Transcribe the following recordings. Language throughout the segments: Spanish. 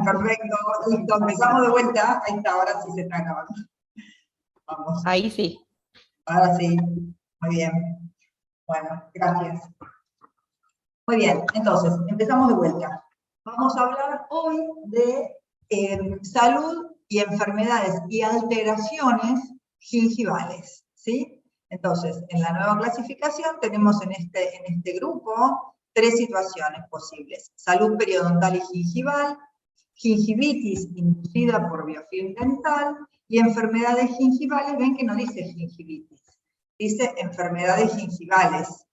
Perfecto, listo, empezamos de vuelta. Ahí está, ahora sí se está acabando. Vamos, Ahí sí. ahora sí. Muy bien. Bueno, gracias. Muy bien, entonces, empezamos de vuelta. Vamos a hablar hoy de salud y enfermedades y alteraciones gingivales, ¿sí? Entonces, en la nueva clasificación tenemos en este grupo 3 situaciones posibles: salud periodontal y gingival, gingivitis inducida por biofilm dental y enfermedades gingivales. Ven que no dice gingivitis, dice enfermedades gingivales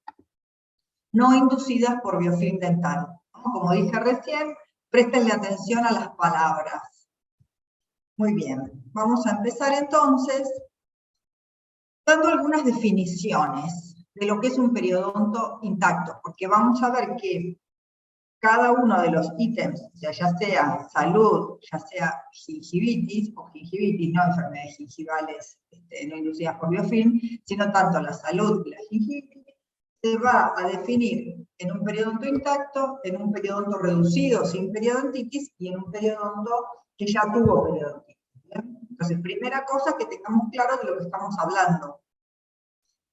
no inducidas por biofilm dental, ¿no? Como dije recién, préstenle atención a las palabras. Muy bien, vamos a empezar entonces dando algunas definiciones de lo que es un periodonto intacto, porque vamos a ver que cada uno de los ítems, o sea, ya sea salud, ya sea gingivitis, o gingivitis, no enfermedades gingivales no inducidas por biofilm, sino tanto la salud y la gingivitis, se va a definir en un periodonto intacto, en un periodonto reducido sin periodontitis y en un periodonto que ya tuvo periodontitis. ¿Bien? Entonces, primera cosa, que tengamos claro de lo que estamos hablando,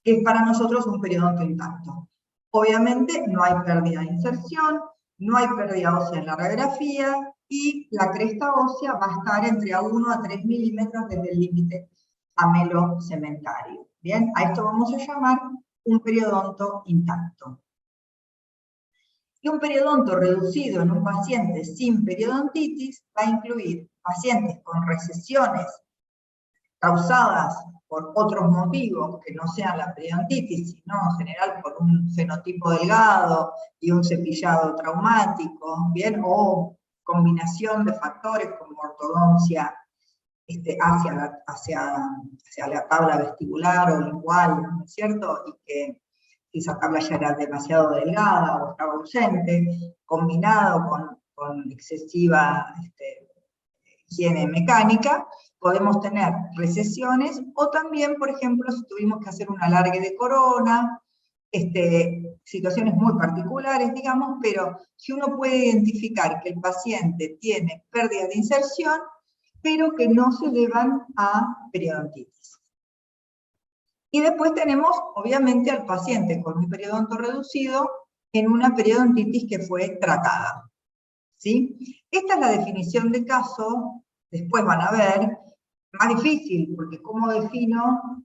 que es para nosotros un periodonto intacto. Obviamente no hay pérdida de inserción, no hay pérdida ósea en la radiografía y la cresta ósea va a estar entre 1 a 3 milímetros desde el límite amelo-cementario. Bien, a esto vamos a llamar un periodonto intacto. Y un periodonto reducido en un paciente sin periodontitis va a incluir pacientes con recesiones causadas por otros motivos que no sean la periodontitis, sino en general por un fenotipo delgado y un cepillado traumático, ¿bien? O combinación de factores como ortodoncia hacia la tabla vestibular o lingual, ¿no es cierto? Y que esa tabla ya era demasiado delgada o estaba ausente, combinado con excesiva higiene mecánica, podemos tener recesiones, o también, por ejemplo, si tuvimos que hacer un alargue de corona, situaciones muy particulares, digamos, pero si uno puede identificar que el paciente tiene pérdida de inserción, pero que no se deban a periodontitis. Y después tenemos, obviamente, al paciente con un periodonto reducido en una periodontitis que fue tratada, ¿sí? Esta es la definición de caso. Después van a ver, más difícil, porque ¿cómo defino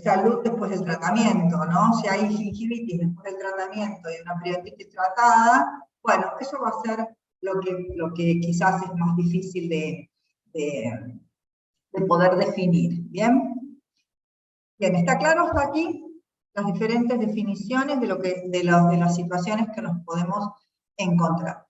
salud después del tratamiento, ¿no? Si hay gingivitis después del tratamiento y una periodontitis tratada, bueno, eso va a ser lo que quizás es más difícil de poder definir, ¿bien? Bien, ¿está claro hasta aquí las diferentes definiciones de las situaciones que nos podemos encontrar?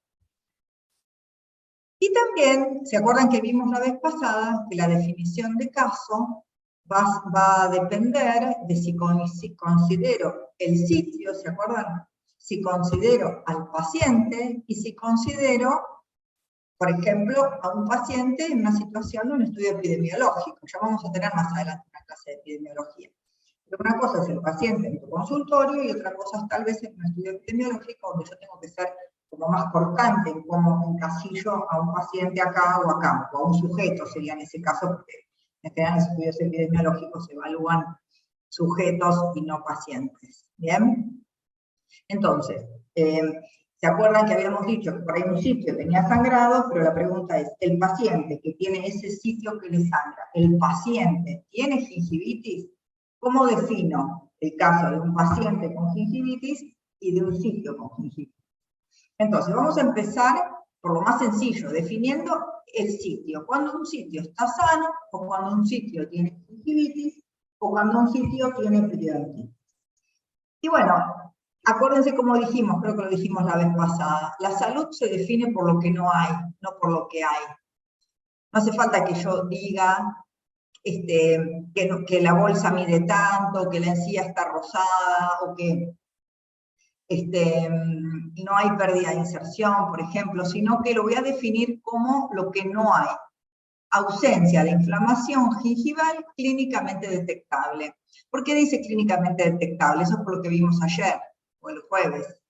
Y también, ¿se acuerdan que vimos la vez pasada que la definición de caso va a depender de si considero el sitio, ¿se acuerdan? Si considero al paciente y si considero, por ejemplo, a un paciente en una situación de un estudio epidemiológico. Ya vamos a tener más adelante una clase de epidemiología. Pero una cosa es el paciente en tu consultorio y otra cosa es tal vez en un estudio epidemiológico donde yo tengo que ser como más cortante en cómo encasillo a un paciente acá o acá, o a un sujeto sería en ese caso, porque en general en los estudios epidemiológicos se evalúan sujetos y no pacientes. ¿Bien? Entonces, ¿se acuerdan que habíamos dicho que por ahí un sitio tenía sangrado? Pero la pregunta es, ¿el paciente que tiene ese sitio que le sangra, el paciente tiene gingivitis? ¿Cómo defino el caso de un paciente con gingivitis y de un sitio con gingivitis? Entonces, vamos a empezar por lo más sencillo, definiendo el sitio. Cuando un sitio está sano, o cuando un sitio tiene gingivitis, o cuando un sitio tiene periodontitis. Y bueno, acuérdense como dijimos, creo que lo dijimos la vez pasada, la salud se define por lo que no hay, no por lo que hay. No hace falta que yo diga que la bolsa mide tanto, que la encía está rosada, o que no hay pérdida de inserción, por ejemplo, sino que lo voy a definir como lo que no hay. Ausencia de inflamación gingival clínicamente detectable. ¿Por qué dice clínicamente detectable? Eso es por lo que vimos ayer, o el jueves,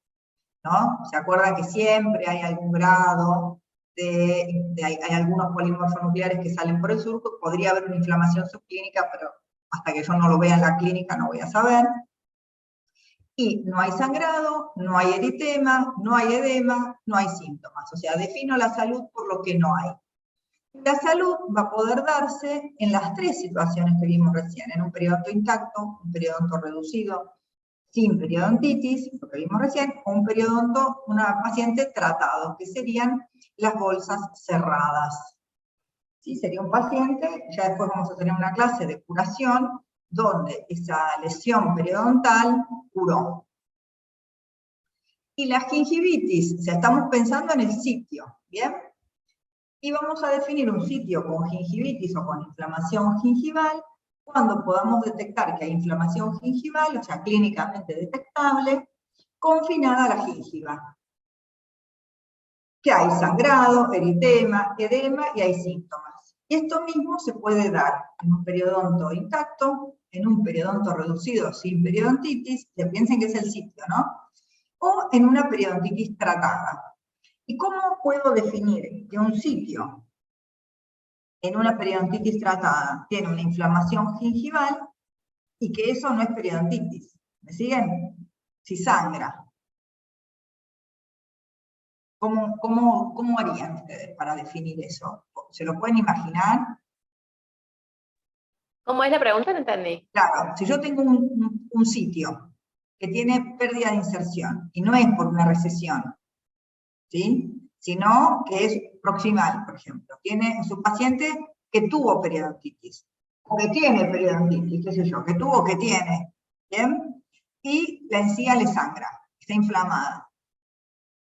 ¿no? ¿Se acuerdan que siempre hay algún grado hay algunos polimorfonucleares que salen por el surco, podría haber una inflamación subclínica, pero hasta que yo no lo vea en la clínica no voy a saber. Y no hay sangrado, no hay eritema, no hay edema, no hay síntomas. O sea, defino la salud por lo que no hay. La salud va a poder darse en las tres situaciones que vimos recién, en un periodonto intacto, un periodonto reducido, sin periodontitis, lo que vimos recién, o un periodonto, una paciente tratado, que serían las bolsas cerradas. ¿Sí? Sería un paciente, ya después vamos a tener una clase de curación, donde esa lesión periodontal curó. Y la gingivitis, o sea, estamos pensando en el sitio, ¿bien? Y vamos a definir un sitio con gingivitis o con inflamación gingival cuando podamos detectar que hay inflamación gingival, o sea, clínicamente detectable, confinada a la gingiva. Que hay sangrado, eritema, edema y hay síntomas. Y esto mismo se puede dar en un periodonto intacto, en un periodonto reducido sin periodontitis, que piensen que es el sitio, ¿no? O en una periodontitis tratada. ¿Y cómo puedo definir que un sitio en una periodontitis tratada tiene una inflamación gingival y que eso no es periodontitis? ¿Me siguen? Si sangra. ¿Cómo harían ustedes para definir eso? ¿Se lo pueden imaginar? ¿Cómo es la pregunta? No entendí. Claro, si yo tengo un sitio que tiene pérdida de inserción, y no es por una recesión, ¿sí? Sino que es proximal, por ejemplo. Tiene su paciente que tuvo periodontitis, o que tiene periodontitis, qué sé yo, que tuvo, que tiene, ¿bien? Y la encía le sangra, está inflamada.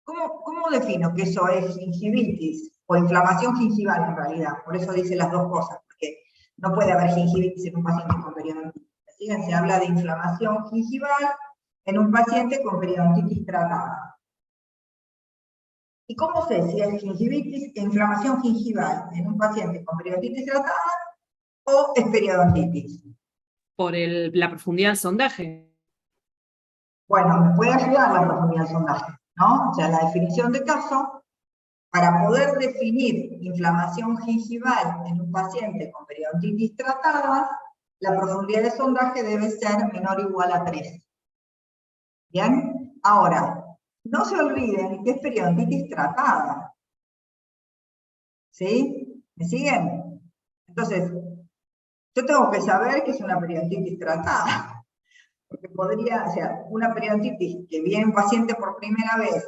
¿Cómo defino que eso es gingivitis o inflamación gingival en realidad? Por eso dice las dos cosas, porque no puede haber gingivitis en un paciente con periodontitis. Fíjense, se habla de inflamación gingival en un paciente con periodontitis tratada. ¿Y cómo sé si es gingivitis e inflamación gingival en un paciente con periodontitis tratada o es periodontitis? Por la profundidad del sondaje. Bueno, me puede ayudar la profundidad del sondaje, ¿no? O sea, la definición de caso, para poder definir inflamación gingival en un paciente con periodontitis tratada, la profundidad de sondaje debe ser menor o igual a 3. ¿Bien? Ahora, no se olviden que es periodontitis tratada. ¿Sí? ¿Me siguen? Entonces, yo tengo que saber que es una periodontitis tratada. Porque podría, o sea, una periodontitis que viene un paciente por primera vez,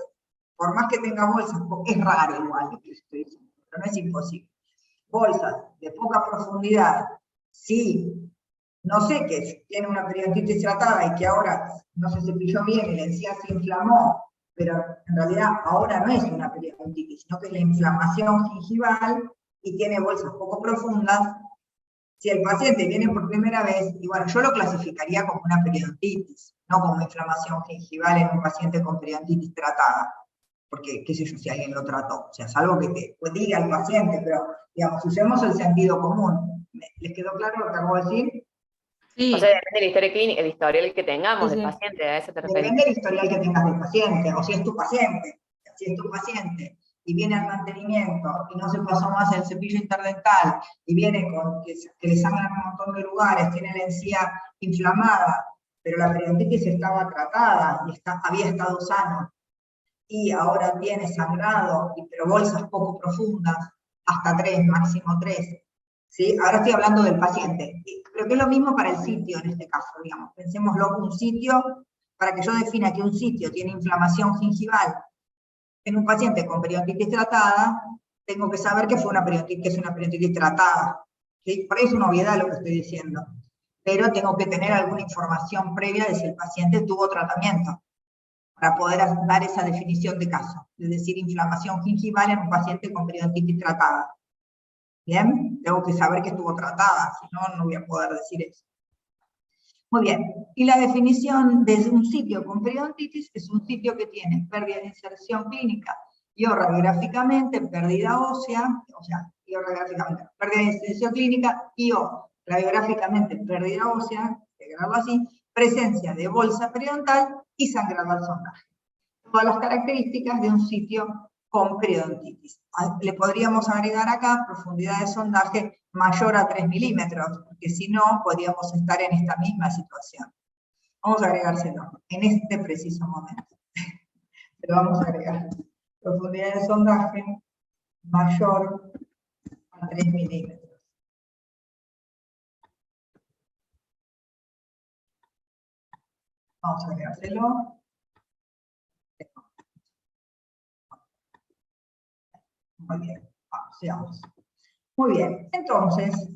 por más que tenga bolsas, es raro igual lo que estoy diciendo, pero no es imposible. Bolsas de poca profundidad, sí, no sé que tiene una periodontitis tratada y que ahora no se cepilló bien y la encía se inflamó, pero en realidad ahora no es una periodontitis, sino que es la inflamación gingival y tiene bolsas poco profundas. Si el paciente viene por primera vez, y bueno, yo lo clasificaría como una periodontitis, no como inflamación gingival en un paciente con periodontitis tratada, porque qué sé yo si alguien lo trató, o sea, salvo que te diga el paciente, pero digamos, usemos el sentido común. ¿Les quedó claro lo que acabo de decir? Sí. O sea, depende de la historia clínica, el historial que tengamos Sí, del sí. paciente, a eso te refieres. Depende del historial que tengas del paciente, o si es tu paciente. Si es tu paciente y viene al mantenimiento y no se pasó más el cepillo interdental y viene con que le sangran un montón de lugares, tiene la encía inflamada, pero la periodontitis estaba tratada y había estado sano, y ahora tiene sangrado, pero bolsas poco profundas, hasta 3, máximo 3. ¿Sí? Ahora estoy hablando del paciente, pero que es lo mismo para el sitio en este caso, digamos. Pensémoslo, un sitio, para que yo defina que un sitio tiene inflamación gingival en un paciente con periodontitis tratada, tengo que saber que es una periodontitis tratada. ¿Sí? Por ahí es una obviedad lo que estoy diciendo, pero tengo que tener alguna información previa de si el paciente tuvo tratamiento, para poder dar esa definición de caso, es decir, inflamación gingival en un paciente con periodontitis tratada. ¿Bien? Tengo que saber que estuvo tratada, si no, no voy a poder decir eso. Muy bien, y la definición de un sitio con periodontitis es un sitio que tiene pérdida de inserción clínica y o radiográficamente pérdida ósea, o sea, y o radiográficamente pérdida de inserción clínica y o radiográficamente pérdida ósea, integrarlo así, presencia de bolsa periodontal y sangrado al sondaje. Todas las características de un sitio con periodontitis. Le podríamos agregar acá profundidad de sondaje mayor a 3 milímetros, porque si no, podríamos estar en esta misma situación. Vamos a agregárselo en este preciso momento. Lo vamos a agregar. Profundidad de sondaje mayor a 3 milímetros. Vamos a agregárselo. Muy bien, vamos, sigamos. Muy bien, entonces,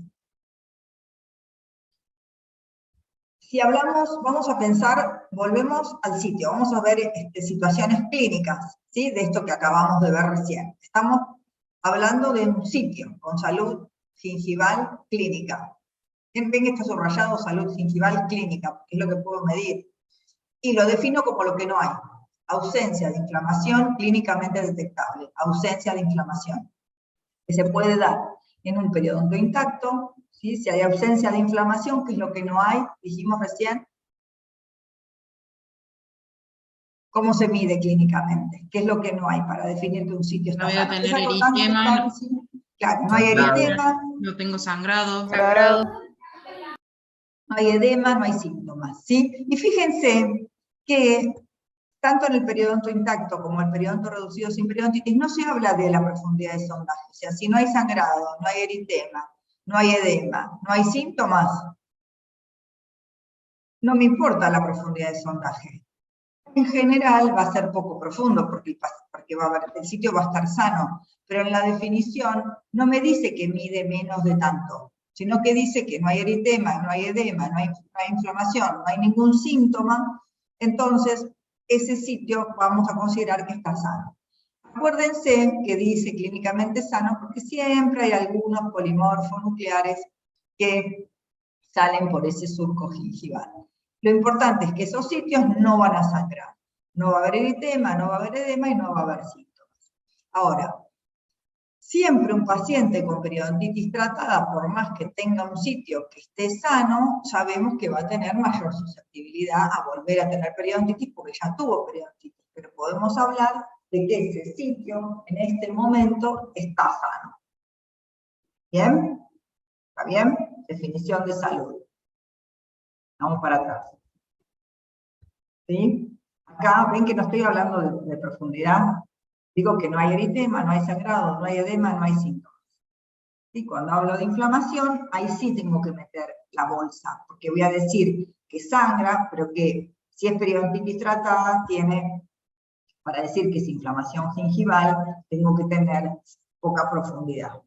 si hablamos, vamos a pensar, volvemos al sitio, vamos a ver situaciones clínicas, ¿sí? De esto que acabamos de ver recién. Estamos hablando de un sitio con salud gingival clínica. Ven que está subrayado salud gingival clínica, que es lo que puedo medir. Y lo defino como lo que no hay. Ausencia de inflamación clínicamente detectable. Ausencia de inflamación. Que se puede dar en un periodonto intacto, ¿sí? Si hay ausencia de inflamación, que es lo que no hay, dijimos recién. ¿Cómo se mide clínicamente? ¿Qué es lo que no hay para definir que un sitio está sano? No voy a tener eritema. Claro, no hay eritema. No tengo sangrado. No hay edema, no hay síntomas, ¿sí? Y fíjense que tanto en el periodonto intacto como el periodonto reducido sin periodontitis no se habla de la profundidad de sondaje. O sea, si no hay sangrado, no hay eritema, no hay edema, no hay síntomas, no me importa la profundidad de sondaje. En general va a ser poco profundo porque el sitio va a estar sano, pero en la definición no me dice que mide menos de tanto, sino que dice que no hay eritema, no hay edema, no hay inflamación, no hay ningún síntoma, entonces ese sitio vamos a considerar que está sano. Acuérdense que dice clínicamente sano porque siempre hay algunos polimorfos nucleares que salen por ese surco gingival. Lo importante es que esos sitios no van a sangrar. No va a haber eritema, no va a haber edema y no va a haber síntomas. Ahora, siempre un paciente con periodontitis tratada, por más que tenga un sitio que esté sano, sabemos que va a tener mayor susceptibilidad a volver a tener periodontitis porque ya tuvo periodontitis. Pero podemos hablar de que ese sitio en este momento está sano. ¿Bien? ¿Está bien? Definición de salud. Vamos para atrás. ¿Sí? Acá ven que no estoy hablando de profundidad. Digo que no hay eritema, no hay sangrado, no hay edema, no hay síntomas. ¿Sí? Cuando hablo de inflamación, ahí sí tengo que meter la bolsa, porque voy a decir que sangra, pero que si es periodontitis tratada, tiene, para decir que es inflamación gingival, tengo que tener poca profundidad.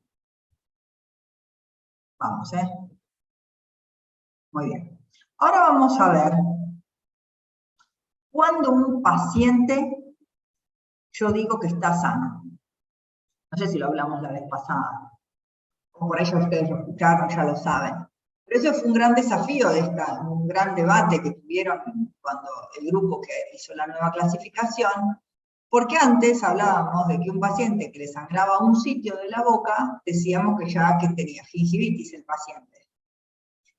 Vamos, ¿eh? Muy bien. Ahora vamos a ver cuando un paciente, yo digo que está sano. No sé si lo hablamos la vez pasada, o por ello ustedes lo escucharon, ya lo saben. Pero eso fue un gran desafío un gran debate que tuvieron cuando el grupo que hizo la nueva clasificación, porque antes hablábamos de que un paciente que le sangraba un sitio de la boca, decíamos que tenía gingivitis el paciente.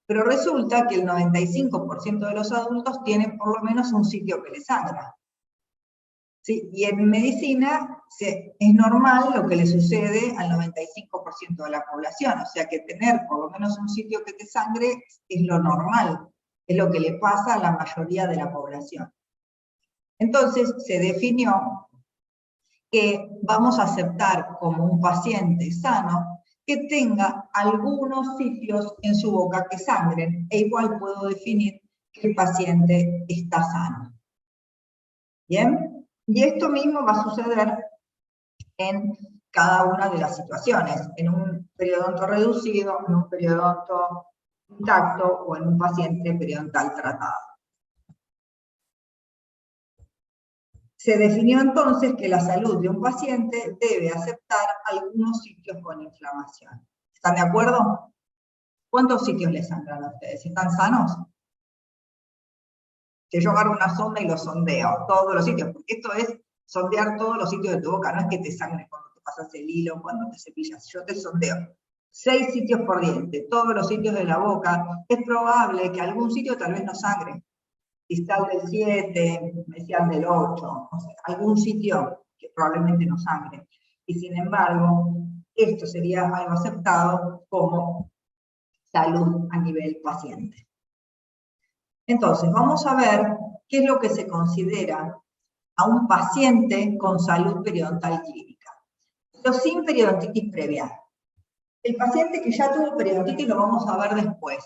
Pero resulta que el 95% de los adultos tienen por lo menos un sitio que le sangra. ¿Sí? Y en medicina es normal lo que le sucede al 95% de la población, o sea que tener por lo menos un sitio que te sangre es lo normal, es lo que le pasa a la mayoría de la población. Entonces se definió que vamos a aceptar como un paciente sano que tenga algunos sitios en su boca que sangren, e igual puedo definir que el paciente está sano. ¿Bien? Y esto mismo va a suceder en cada una de las situaciones, en un periodonto reducido, en un periodonto intacto o en un paciente periodontal tratado. Se definió entonces que la salud de un paciente debe aceptar algunos sitios con inflamación. ¿Están de acuerdo? ¿Cuántos sitios les sangran a ustedes? ¿Están sanos? Que yo agarro una sonda y lo sondeo, todos los sitios, porque esto es sondear todos los sitios de tu boca, no es que te sangre cuando te pasas el hilo, cuando te cepillas, yo te sondeo. 6 sitios por diente, todos los sitios de la boca, es probable que algún sitio tal vez no sangre. Distal del 7, mesial del 8, o sea, algún sitio que probablemente no sangre. Y sin embargo, esto sería algo aceptado como salud a nivel paciente. Entonces, vamos a ver qué es lo que se considera a un paciente con salud periodontal clínica, pero sin periodontitis previa. El paciente que ya tuvo periodontitis lo vamos a ver después,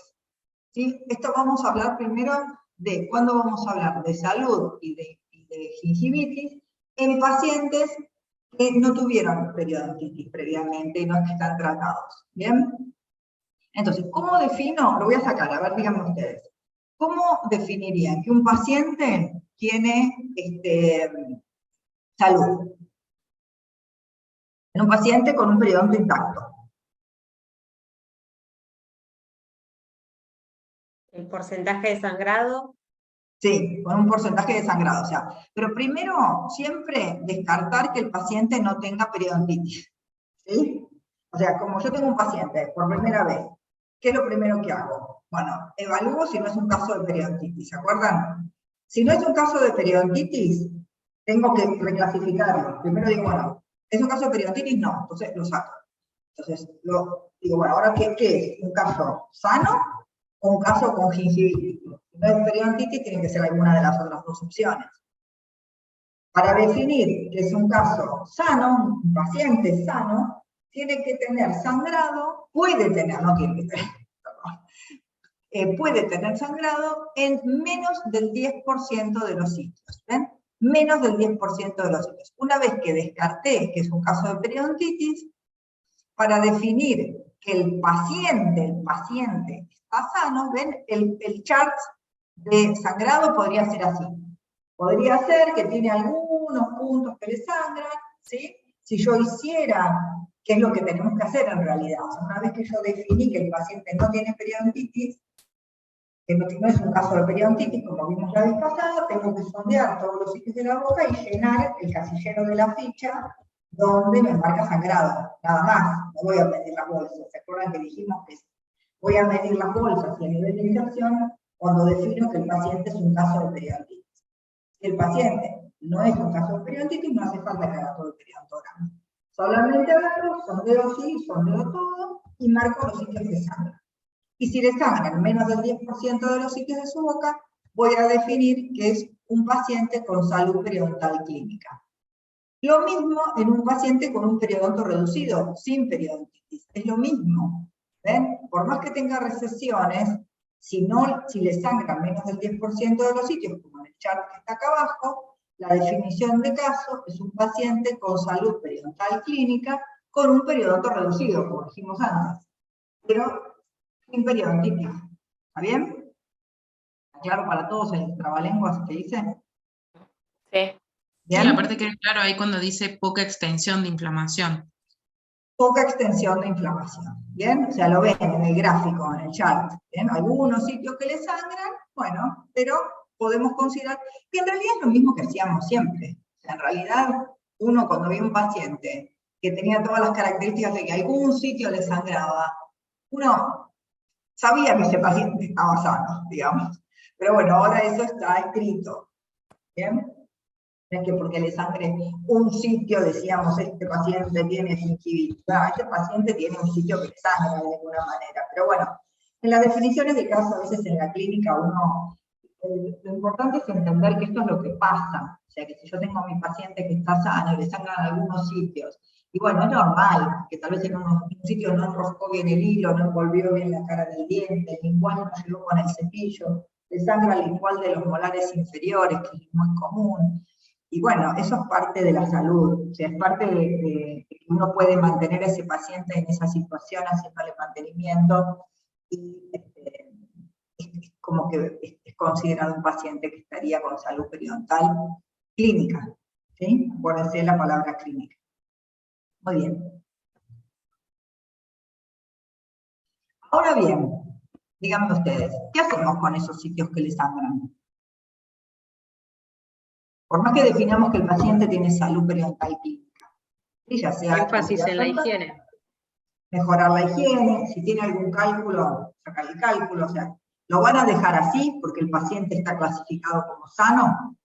¿sí? Esto vamos a hablar primero de cuándo vamos a hablar de salud y de gingivitis en pacientes que no tuvieron periodontitis previamente y no es que están tratados, ¿bien? Entonces, ¿cómo defino? Lo voy a sacar, a ver, díganme ustedes. ¿Cómo definirían que un paciente tiene salud? En un paciente con un periodonto intacto. El porcentaje de sangrado. Sí, con un porcentaje de sangrado. O sea, pero primero, siempre descartar que el paciente no tenga periodontitis. ¿Sí? O sea, como yo tengo un paciente por primera vez, ¿qué es lo primero que hago? Bueno, evalúo si no es un caso de periodontitis, ¿se acuerdan? Si no es un caso de periodontitis, tengo que reclasificarlo. Primero digo, bueno, ¿es un caso de periodontitis? No, entonces lo saco. Entonces, digo, bueno, ¿ahora qué es? ¿Un caso sano o un caso con gingivitis? Si no es periodontitis, tiene que ser alguna de las otras dos opciones. Para definir que es un caso sano, un paciente sano, tiene que tener sangrado, puede tener, no tiene que tener, perdón, puede tener sangrado en menos del 10% de los sitios, ¿ven? Menos del 10% de los sitios. Una vez que descarté que es un caso de periodontitis, para definir que el paciente está sano, ¿ven? El chart de sangrado podría ser así. Podría ser que tiene algunos puntos que le sangran, ¿sí? Si yo hiciera, ¿qué es lo que tenemos que hacer en realidad? O sea, una vez que yo definí que el paciente no tiene periodontitis, que no es un caso de periodontitis, como vimos la vez pasada, tengo que sondear todos los sitios de la boca y llenar el casillero de la ficha donde me marca sangrado, nada más. No voy a medir las bolsas. ¿Se acuerdan que dijimos que voy a medir las bolsas y a nivel de infección cuando defino que el paciente es un caso de periodontitis? Si el paciente no es un caso de periodontitis, no hace falta que haga todo el periodontograma. Solamente agarro, sondeo sí, sondeo todo y marco los sitios que sangran. Y si le sangran menos del 10% de los sitios de su boca, voy a definir que es un paciente con salud periodontal clínica. Lo mismo en un paciente con un periodonto reducido, sin periodontitis. Es lo mismo. ¿Ven? Por más que tenga recesiones, si le sangran menos del 10% de los sitios, como en el chart que está acá abajo, la definición de caso es un paciente con salud periodontal clínica con un periodonto reducido, como dijimos antes, pero sin periodontitis. ¿Está bien? ¿Está claro para todos el trabalenguas que dice? Sí. Sí, ¿Bien? aparte que claro, ahí cuando dice poca extensión de inflamación. Poca extensión de inflamación, ¿bien? O sea, lo ven en el gráfico, en el chart, ¿bien? Algunos sitios que le sangran, bueno, pero podemos considerar que en realidad es lo mismo que hacíamos siempre. O sea, en realidad, uno cuando ve un paciente que tenía todas las características de que algún sitio le sangraba, uno sabía que ese paciente estaba sano, digamos. Pero bueno, ahora eso está escrito, ¿bien? No es que porque le sangre un sitio, decíamos, este paciente tiene gingivitis. No, este paciente tiene un sitio que le sangra de alguna manera. Pero bueno, en las definiciones de caso, a veces en la clínica lo importante es entender que esto es lo que pasa. O sea, que si yo tengo a mi paciente que está sano y le sangran algunos sitios, y bueno, es normal que tal vez en un sitio no enroscó bien el hilo, no envolvió bien la cara del diente, el lingual no llegó con el cepillo, le sangra el lingual de los molares inferiores, que es muy común. Y bueno, eso es parte de la salud, o sea, es parte de que uno puede mantener a ese paciente en esa situación, haciéndole mantenimiento, y es como que es considerado un paciente que estaría con salud periodontal clínica, ¿sí? Acuérdense la palabra clínica. Muy bien. Ahora bien, díganme ustedes, ¿qué hacemos con esos sitios que le sangran? Por más que definamos que el paciente tiene salud periodontal clínica, y ya sea Énfasis en la higiene. mejorar la higiene, si tiene algún cálculo, sacar el cálculo, o sea, ¿lo van a dejar así porque el paciente está clasificado como sano?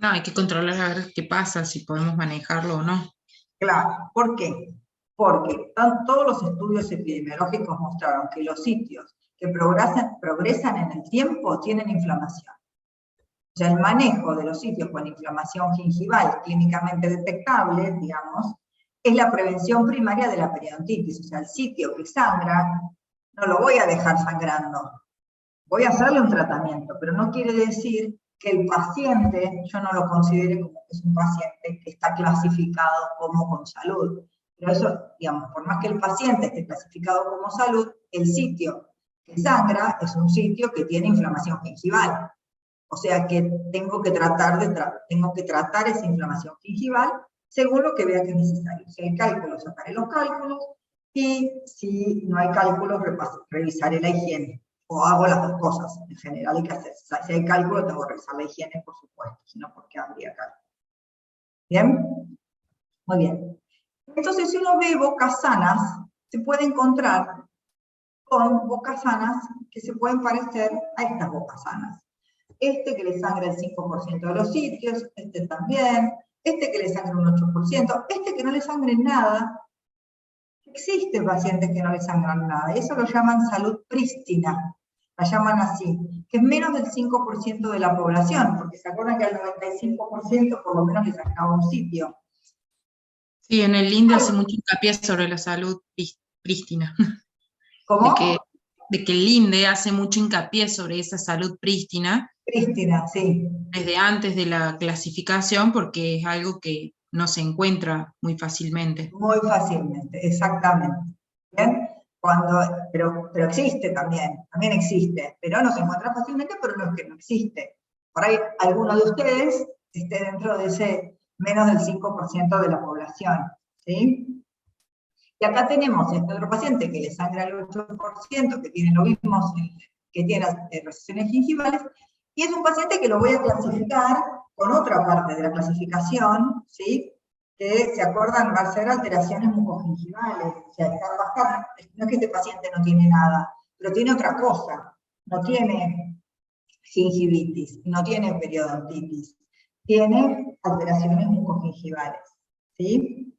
No, hay que controlar a ver qué pasa, si podemos manejarlo o no. Claro, ¿por qué? Porque todos los estudios epidemiológicos mostraron que los sitios que progresan en el tiempo tienen inflamación. O sea, el manejo de los sitios con inflamación gingival clínicamente detectable, digamos, es la prevención primaria de la periodontitis. O sea, el sitio que sangra, no lo voy a dejar sangrando. Voy a hacerle un tratamiento, pero no quiere decir que el paciente, yo no lo considere como que es un paciente que está clasificado como con salud. Pero eso, digamos, por más que el paciente esté clasificado como salud, el sitio que sangra es un sitio que tiene inflamación gingival. O sea que tengo que tratar esa inflamación gingival según lo que vea que es necesario. Si hay cálculos, sacaré los cálculos, y si no hay cálculos, revisaré la higiene. O hago las dos cosas, en general hay que hacer. Si hay cálculo, tengo que revisar la higiene, por supuesto, si no, ¿por qué habría cálculo? ¿Bien? Muy bien. Entonces, si uno ve bocas sanas, se puede encontrar con bocas sanas que se pueden parecer a estas bocas sanas. Este que le sangra el 5% de los sitios, este también, este que le sangra un 8%, este que no le sangre nada. Existen pacientes que no le sangran nada, eso lo llaman salud prístina, la llaman así, que es menos del 5% de la población, porque se acuerdan que al 95% por lo menos le sangraba un sitio. Sí, en el INDE hace mucho hincapié sobre la salud prístina. ¿Cómo? De que el INDE hace mucho hincapié sobre esa salud prístina. Prístina, sí. Desde antes de la clasificación, porque es algo que no se encuentra muy fácilmente. Muy fácilmente, exactamente. ¿Bien? Pero existe también existe, pero no se encuentra fácilmente, pero no es que no existe. Por ahí alguno de ustedes esté dentro de ese menos del 5% de la población, ¿sí? Y acá tenemos este otro paciente que le sangra el 8%, que tiene lo mismo, que tiene recesiones gingivales, y es un paciente que lo voy a clasificar con otra parte de la clasificación, ¿sí? Que se acuerdan, va a ser alteraciones mucogingivales, o sea, están bastante, no es que este paciente no tiene nada, pero tiene otra cosa, no tiene gingivitis, no tiene periodontitis, tiene alteraciones mucogingivales, ¿sí?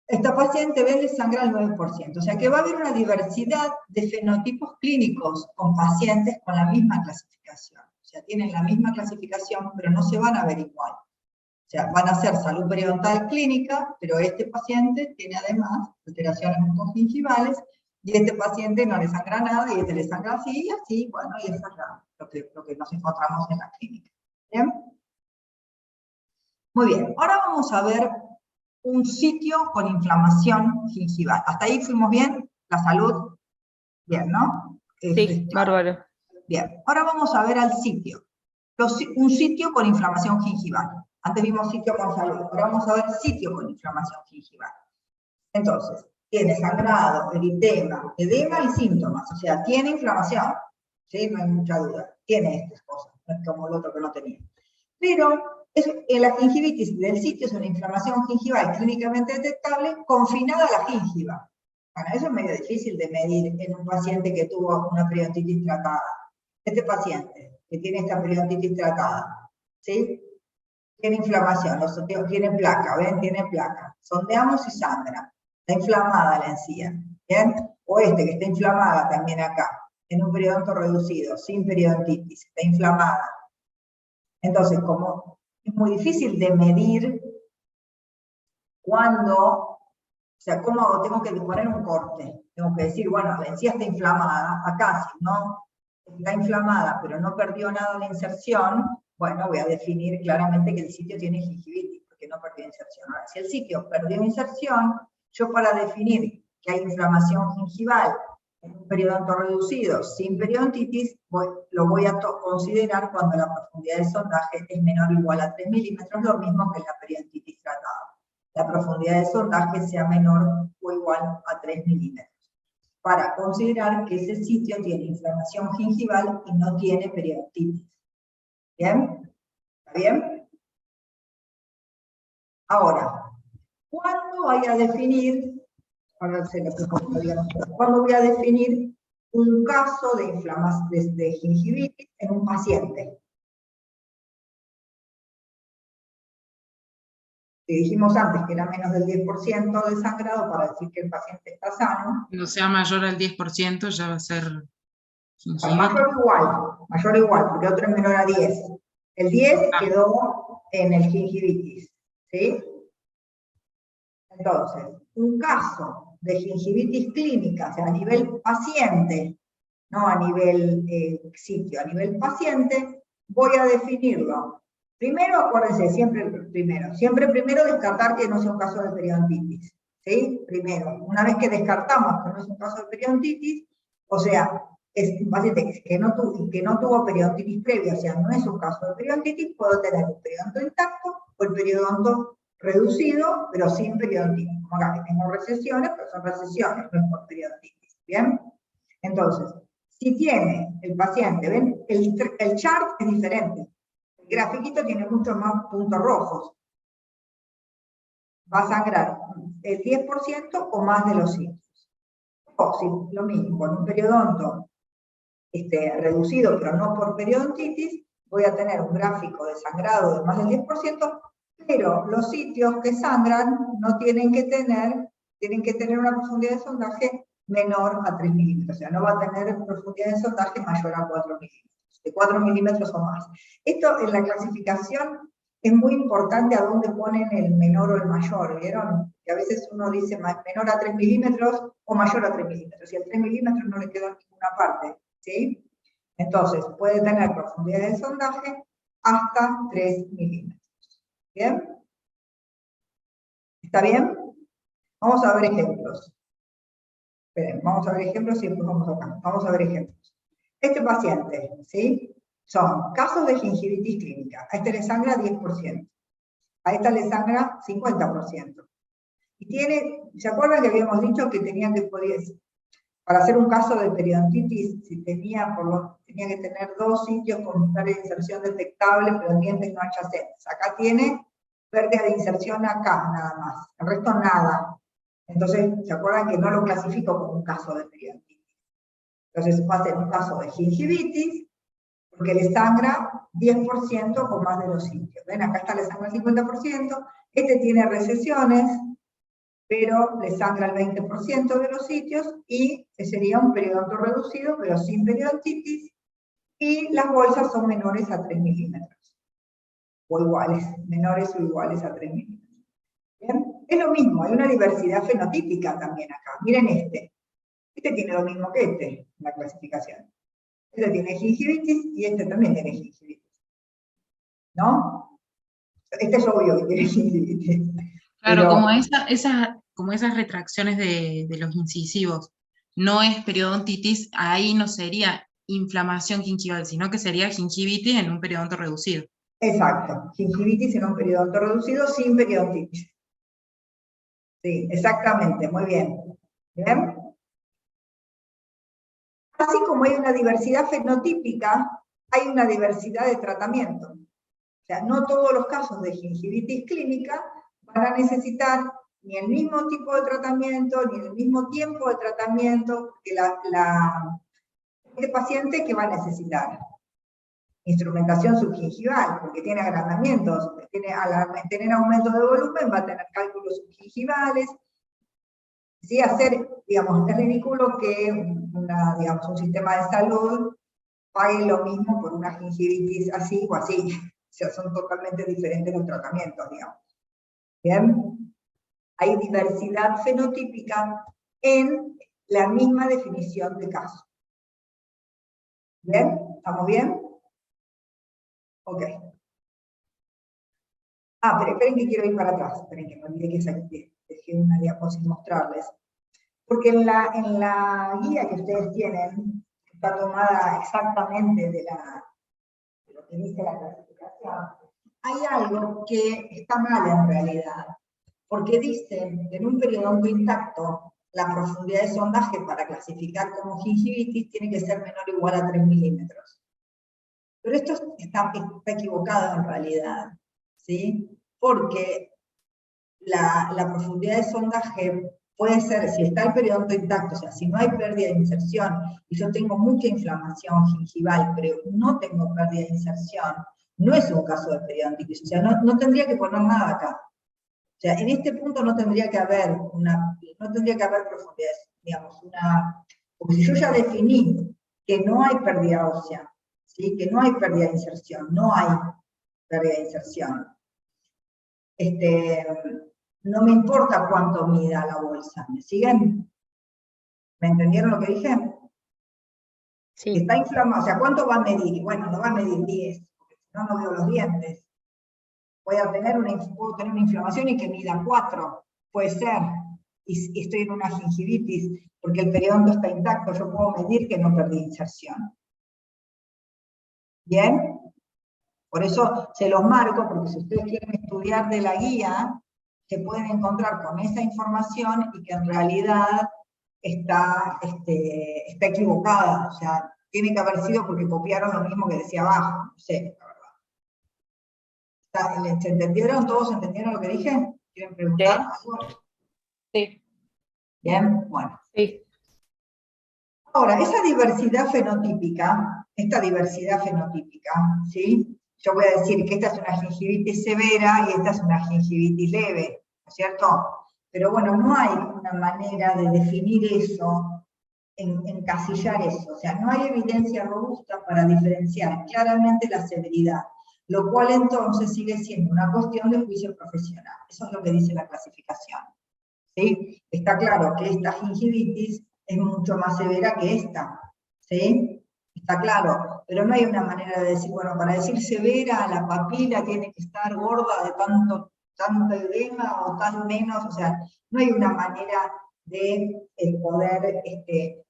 Esta paciente le sangra el 9%, o sea que va a haber una diversidad de fenotipos clínicos con pacientes con la misma clasificación. O sea, tienen la misma clasificación, pero no se van a ver igual. O sea, van a hacer salud periodontal clínica, pero este paciente tiene además alteraciones mucogingivales, y este paciente no le sangra nada, y este le sangra así, y así, bueno, y eso es lo que nos encontramos en la clínica. ¿Bien? Muy bien, ahora vamos a ver un sitio con inflamación gingival. ¿Hasta ahí fuimos bien? ¿La salud? Bien, ¿no? Sí, bárbaro. Bien, ahora vamos a ver al sitio. Un sitio con inflamación gingival. Antes vimos sitio con salud, ahora vamos a ver sitio con inflamación gingival. Entonces, tiene sangrado, eritema, edema y síntomas, o sea, tiene inflamación, ¿sí? No hay mucha duda, tiene estas cosas, no es como el otro que no tenía. Pero la gingivitis del sitio es una inflamación gingival clínicamente detectable confinada a la gingiva. Bueno, eso es medio difícil de medir en un paciente que tuvo una periodontitis tratada. Este paciente que tiene esta periodontitis tratada, ¿sí? Tiene inflamación, tiene placa, ¿ven? Tiene placa. Sondeamos y sangra. Está inflamada la encía, ¿bien? O que está inflamada también acá, en un periodonto reducido, sin periodontitis, está inflamada. Entonces, como es muy difícil de medir cuándo, o sea, cómo hago, tengo que poner un corte. Tengo que decir, bueno, la encía está inflamada, acá si no está inflamada, pero no perdió nada de inserción, bueno, voy a definir claramente que el sitio tiene gingivitis, porque no perdió inserción. Ahora, si el sitio perdió inserción, yo para definir que hay inflamación gingival en un periodonto reducido sin periodontitis, lo voy a considerar cuando la profundidad de sondaje es menor o igual a 3 milímetros, lo mismo que en la periodontitis tratada. La profundidad de sondaje sea menor o igual a 3 milímetros, para considerar que ese sitio tiene inflamación gingival y no tiene periodontitis. ¿Bien? ¿Está bien? Ahora, ¿cuándo voy a definir, cuándo voy a definir un caso de inflamación de gingivitis en un paciente? que dijimos antes que era menos del 10% de sangrado para decir que el paciente está sano. Cuando sea mayor al 10% ya va a ser gingivitis. Mayor o igual, porque otro es menor a 10. El 10 quedó en el gingivitis, ¿sí? Entonces, un caso de gingivitis clínica, o sea, a nivel paciente, no a nivel sitio, a nivel paciente, voy a definirlo. Primero, acuérdense, siempre primero descartar que no sea un caso de periodontitis, ¿sí? Primero, una vez que descartamos que no es un caso de periodontitis, o sea, es un paciente que no tuvo periodontitis previa, o sea, no es un caso de periodontitis, puedo tener el periodonto intacto o el periodonto reducido, pero sin periodontitis. Como acá que tengo recesiones, pero son recesiones, no es por periodontitis, ¿bien? Entonces, si tiene el paciente, ¿ven? El chart es diferente. El grafiquito tiene muchos más puntos rojos. Va a sangrar el 10% o más de los sitios. O si lo mismo, con un periodonto reducido, pero no por periodontitis, voy a tener un gráfico de sangrado de más del 10%, pero los sitios que sangran no tienen que tener una profundidad de sondaje menor a 3 milímetros, o sea, no va a tener profundidad de sondaje mayor a 4 milímetros, de 4 milímetros o más. Esto en la clasificación es muy importante a dónde ponen el menor o el mayor, ¿vieron? Que a veces uno dice menor a 3 milímetros o mayor a 3 milímetros, y el 3 milímetros no le quedó en ninguna parte, ¿sí? Entonces, puede tener profundidad de sondaje hasta 3 milímetros. ¿Bien? ¿Está bien? Vamos a ver ejemplos. Esperen, vamos a ver ejemplos y después vamos acá. Vamos a ver ejemplos. Este paciente, ¿sí? Son casos de gingivitis clínica. A este le sangra 10%. A esta le sangra 50%. Y tiene, ¿se acuerdan que habíamos dicho que tenían que poder, para hacer un caso de periodontitis, si tenía que tener 2 sitios con pérdida de inserción detectable, pero en dientes no adyacentes? Acá tiene pérdida de inserción acá, nada más. El resto nada. Entonces, ¿se acuerdan que no lo clasifico como un caso de periodontitis? Entonces, va a ser un caso de gingivitis, porque le sangra 10% o más de los sitios. ¿Ven? Acá está, le sangra el 50%. Este tiene recesiones, pero le sangra el 20% de los sitios, y sería un periodonto reducido, pero sin periodontitis, y las bolsas son menores a 3 milímetros. O iguales, menores o iguales a 3 milímetros. ¿Bien? Es lo mismo, hay una diversidad fenotípica también acá. Miren este. Este tiene lo mismo que este, en la clasificación. Este tiene gingivitis y este también tiene gingivitis. ¿No? Este es obvio que tiene gingivitis. Claro, Pero, como esas retracciones de los incisivos no es periodontitis, ahí no sería inflamación gingival, sino que sería gingivitis en un periodonto reducido. exacto, gingivitis en un periodonto reducido sin periodontitis. Sí, exactamente, muy bien. ¿Bien? Así como hay una diversidad fenotípica, hay una diversidad de tratamiento. O sea, no todos los casos de gingivitis clínica van a necesitar ni el mismo tipo de tratamiento, ni el mismo tiempo de tratamiento, porque este paciente, ¿qué va a necesitar? Instrumentación subgingival, porque tiene agrandamientos, al tener aumento de volumen va a tener cálculos subgingivales. Sí, digamos, es ridículo que un sistema de salud pague lo mismo por una gingivitis así o así. O sea, son totalmente diferentes los tratamientos, digamos. ¿Bien? Hay diversidad fenotípica en la misma definición de caso. ¿Bien? ¿Estamos bien? Ok. Pero esperen que quiero ir para atrás. Esperen que me olvidé que dejé una diapositiva sin mostrarles. Porque en la guía que ustedes tienen, que está tomada exactamente de lo que dice la clasificación, hay algo que está mal en realidad. Porque dicen que en un periodonto intacto, la profundidad de sondaje para clasificar como gingivitis tiene que ser menor o igual a 3 milímetros. Pero esto está equivocado en realidad, ¿sí? Porque la profundidad de sondaje puede ser, si está el periodonto intacto, o sea, si no hay pérdida de inserción, y yo tengo mucha inflamación gingival, pero no tengo pérdida de inserción, no es un caso de periodontitis, o sea, no tendría que poner nada acá. O sea, en este punto no tendría que haber profundidades, digamos, porque si yo ya definí que no hay pérdida ósea, ¿sí? Que no hay pérdida de inserción, no hay pérdida de inserción. No me importa cuánto mida la bolsa, ¿me siguen? ¿Me entendieron lo que dije? Sí. Está inflamado, o sea, ¿cuánto va a medir? Bueno, no va a medir 10, porque si no, no veo los dientes. Puedo tener una inflamación y que mida 4, puede ser, y estoy en una gingivitis, porque el periodonto está intacto, yo puedo medir que no perdí inserción. ¿Bien? Por eso se los marco, porque si ustedes quieren estudiar de la guía, se pueden encontrar con esa información y que en realidad está equivocada, o sea, tiene que haber sido porque copiaron lo mismo que decía abajo, no sé, la verdad. ¿Se entendieron? ¿Todos entendieron lo que dije? ¿Quieren preguntar algo? Sí. Bien, bueno. Sí. Ahora, esta diversidad fenotípica, ¿sí? Yo voy a decir que esta es una gingivitis severa y esta es una gingivitis leve, ¿no es cierto? Pero bueno, no hay una manera de definir eso, encasillar eso. O sea, no hay evidencia robusta para diferenciar claramente la severidad, lo cual entonces sigue siendo una cuestión de juicio profesional. Eso es lo que dice la clasificación. ¿Sí? Está claro que esta gingivitis es mucho más severa que esta, ¿sí? Está claro, pero no hay una manera de decir, bueno, para decir severa, la papila tiene que estar gorda de tanto edema o tan menos, o sea, no hay una manera de poder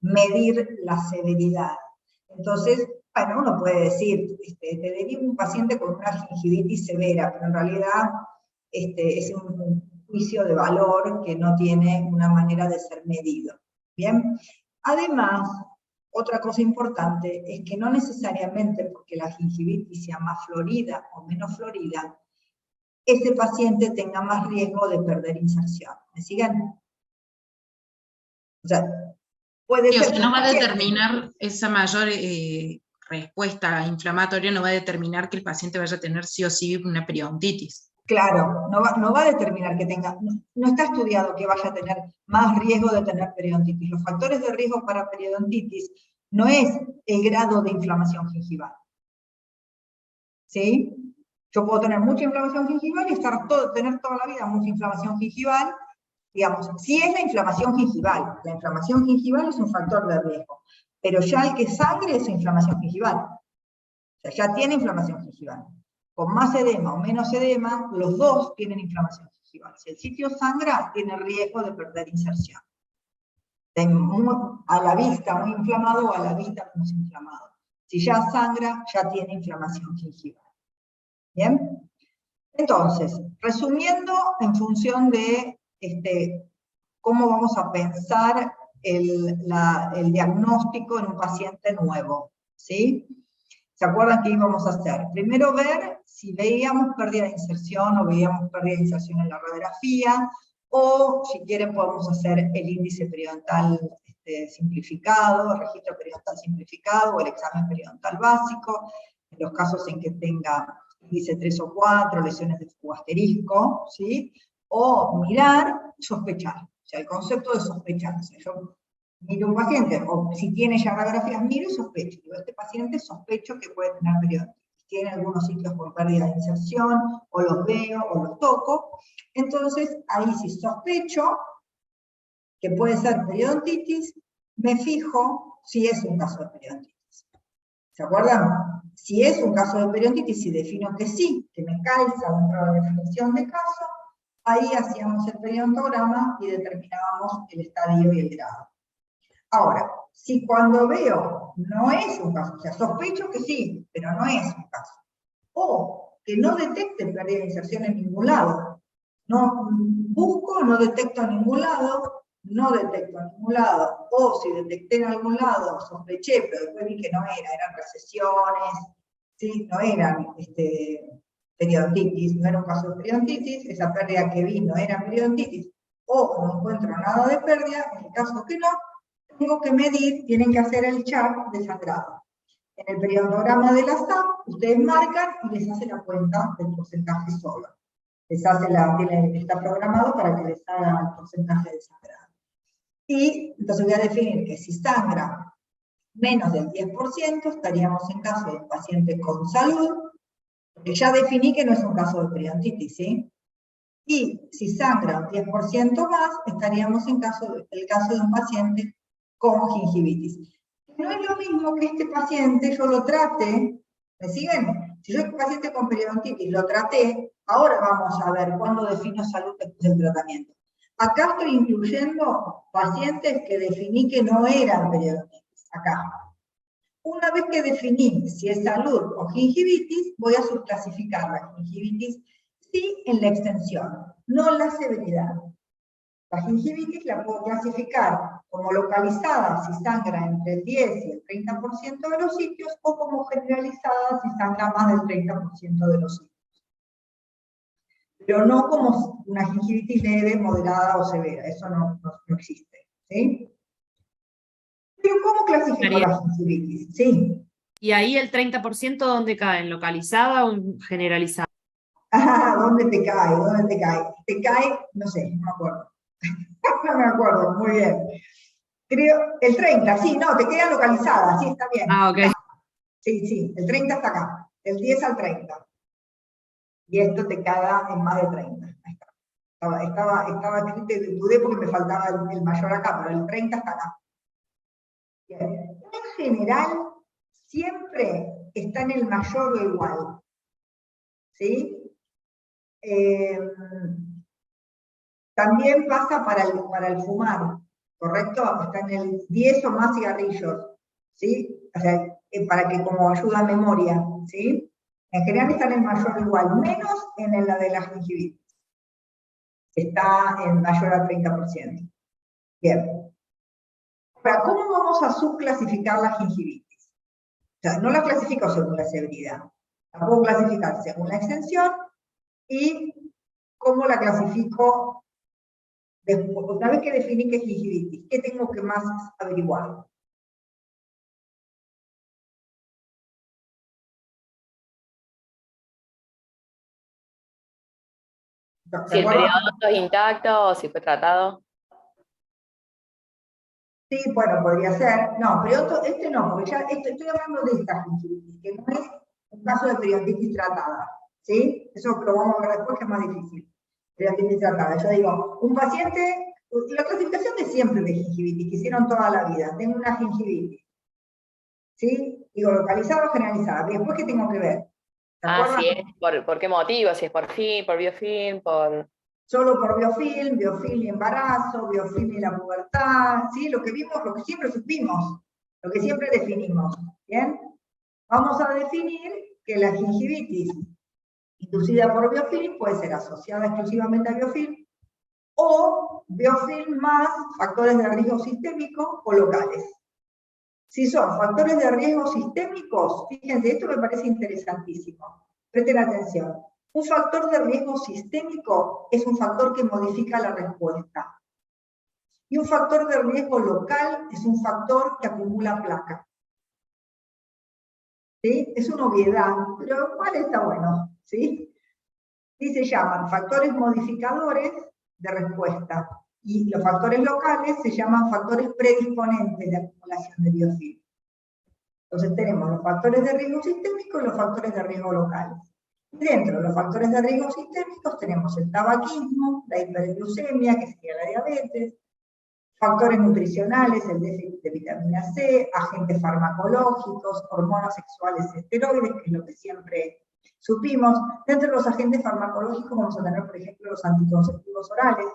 medir la severidad. Entonces, bueno, uno puede decir, te deriva un paciente con una gingivitis severa, pero en realidad es un juicio de valor que no tiene una manera de ser medido. ¿Bien? Además, otra cosa importante es que no necesariamente porque la gingivitis sea más florida o menos florida, ese paciente tenga más riesgo de perder inserción. ¿Me siguen? O sea, puede Sí, o ser sea, que no un va a paciente- determinar esa mayor respuesta inflamatoria, no va a determinar que el paciente vaya a tener sí o sí una periodontitis. Claro, no va a determinar que tenga, no está estudiado que vaya a tener más riesgo de tener periodontitis. Los factores de riesgo para periodontitis no es el grado de inflamación gingival. ¿Sí? Yo puedo tener mucha inflamación gingival y tener toda la vida mucha inflamación gingival, digamos, si es la inflamación gingival. La inflamación gingival es un factor de riesgo, pero ya el que sangre es inflamación gingival. O sea, ya tiene inflamación gingival. Con más edema o menos edema, los dos tienen inflamación gingival. Si el sitio sangra, tiene riesgo de perder inserción. A la vista muy inflamado o a la vista menos inflamado. Si ya sangra, ya tiene inflamación gingival. ¿Bien? Entonces, resumiendo en función de cómo vamos a pensar el diagnóstico en un paciente nuevo, ¿sí? ¿Se acuerdan qué íbamos a hacer? Primero ver si veíamos pérdida de inserción o veíamos pérdida de inserción en la radiografía, o si quieren podemos hacer el índice periodontal simplificado, el registro periodontal simplificado o el examen periodontal básico, en los casos en que tenga índice 3 o 4, lesiones de fugo asterisco, ¿sí? O mirar, sospechar. O sea, el concepto de sospechar. O sea, yo miro un paciente, o si tiene ya radiografías, miro y sospecho. Digo, este paciente sospecho que puede tener periodontitis. Tiene algunos sitios con pérdida de inserción, o los veo, o los toco. Entonces, ahí si sospecho que puede ser periodontitis, me fijo si es un caso de periodontitis. ¿Se acuerdan? Si es un caso de periodontitis, si defino que sí, que me calza dentro de la definición de caso, ahí hacíamos el periodontograma y determinábamos el estadio y el grado. Ahora, si cuando veo no es un caso, o sea, sospecho que sí, pero no es un caso, o que no detecte pérdida de inserción en ningún lado, no busco, no detecto en ningún lado, no detecto en ningún lado, o si detecté en algún lado, sospeché, pero después vi que no eran recesiones, ¿sí? No eran periodontitis, no era un caso de periodontitis, esa pérdida que vi no era periodontitis, o no encuentro nada de pérdida, en el caso que no, tengo que medir, tienen que hacer el chart de sangrado. En el periodontograma de la SAP, ustedes marcan y les hace la cuenta del porcentaje solo. está programado para que les haga el porcentaje de sangrado. Y entonces voy a definir que si sangra menos del 10%, estaríamos en caso de un paciente con salud, porque ya definí que no es un caso de periodontitis, ¿sí? Y si sangra un 10% más, estaríamos en el caso de un paciente con gingivitis. No es lo mismo que este paciente yo lo trate, ¿me siguen? Si yo este paciente con periodontitis lo traté, ahora vamos a ver cuándo defino salud después del tratamiento. Acá estoy incluyendo pacientes que definí que no eran periodontitis, acá. Una vez que definí si es salud o gingivitis, voy a subclasificar la gingivitis sí en la extensión, no la severidad. La gingivitis la puedo clasificar como localizada si sangra entre el 10 y el 30% de los sitios, o como generalizada si sangra más del 30% de los sitios. Pero no como una gingivitis leve, moderada o severa, eso no existe. ¿Sí? Pero ¿cómo clasifico la gingivitis? Sí. ¿Y ahí el 30% dónde cae? ¿En localizada o en generalizada? Ah, ¿dónde te cae? ¿Dónde te cae? Te cae, no sé, no me acuerdo. No me acuerdo, muy bien. Creo, el 30, sí, no, te queda localizada, sí, está bien. Ah, ok. Sí, el 30 está acá, el 10 al 30. Y esto te queda en más de 30. Ahí está. Estaba escrito y dudé porque me faltaba el mayor acá, pero el 30 está acá. Bien. En general, siempre está en el mayor o igual. ¿Sí? También pasa para el fumar, ¿correcto? Está en el 10 o más cigarrillos, ¿sí? O sea, para que como ayuda a memoria, ¿sí? En general está en el mayor o igual, menos en la de la gingivitis. Está en mayor al 30%. Bien. Ahora, ¿cómo vamos a subclasificar la gingivitis? O sea, no la clasifico según la severidad. La puedo clasificar según la extensión y cómo la clasifico después. Una vez que definí que es gingivitis, ¿qué tengo que más averiguar? Si el periodonto es intacto o si fue tratado. Sí, bueno, podría ser. No, pero este no, porque ya estoy hablando de esta gingivitis, que no es un caso de periodontitis tratada. ¿Sí? Eso lo vamos a ver después, que es más difícil. Periodontitis tratada. Yo digo, un paciente, la clasificación de siempre de gingivitis, que hicieron toda la vida. Tengo una gingivitis. ¿Sí? Digo, localizada o generalizada. ¿Y después qué tengo que ver? Si es, ¿por qué motivo? Si es por biofilm, por... Solo por biofilm y embarazo, biofilm y la pubertad, ¿sí? Lo que vimos, lo que siempre supimos, lo que siempre definimos, ¿bien? Vamos a definir que la gingivitis inducida por biofilm puede ser asociada exclusivamente a biofilm, o biofilm más factores de riesgo sistémico o locales. Si son factores de riesgo sistémicos, fíjense, esto me parece interesantísimo. Presten atención. Un factor de riesgo sistémico es un factor que modifica la respuesta. Y un factor de riesgo local es un factor que acumula placa. ¿Sí? Es una obviedad, pero igual está bueno. ¿Sí? Y se llaman factores modificadores de respuesta. Y los factores locales se llaman factores predisponentes de acumulación de biofilm. Entonces tenemos los factores de riesgo sistémico y los factores de riesgo locales. Dentro de los factores de riesgo sistémicos tenemos el tabaquismo, la hiperglucemia, que sería la diabetes, factores nutricionales, el déficit de vitamina C, agentes farmacológicos, hormonas sexuales esteroides, que es lo que siempre supimos. Dentro de los agentes farmacológicos vamos a tener, por ejemplo, los anticonceptivos orales,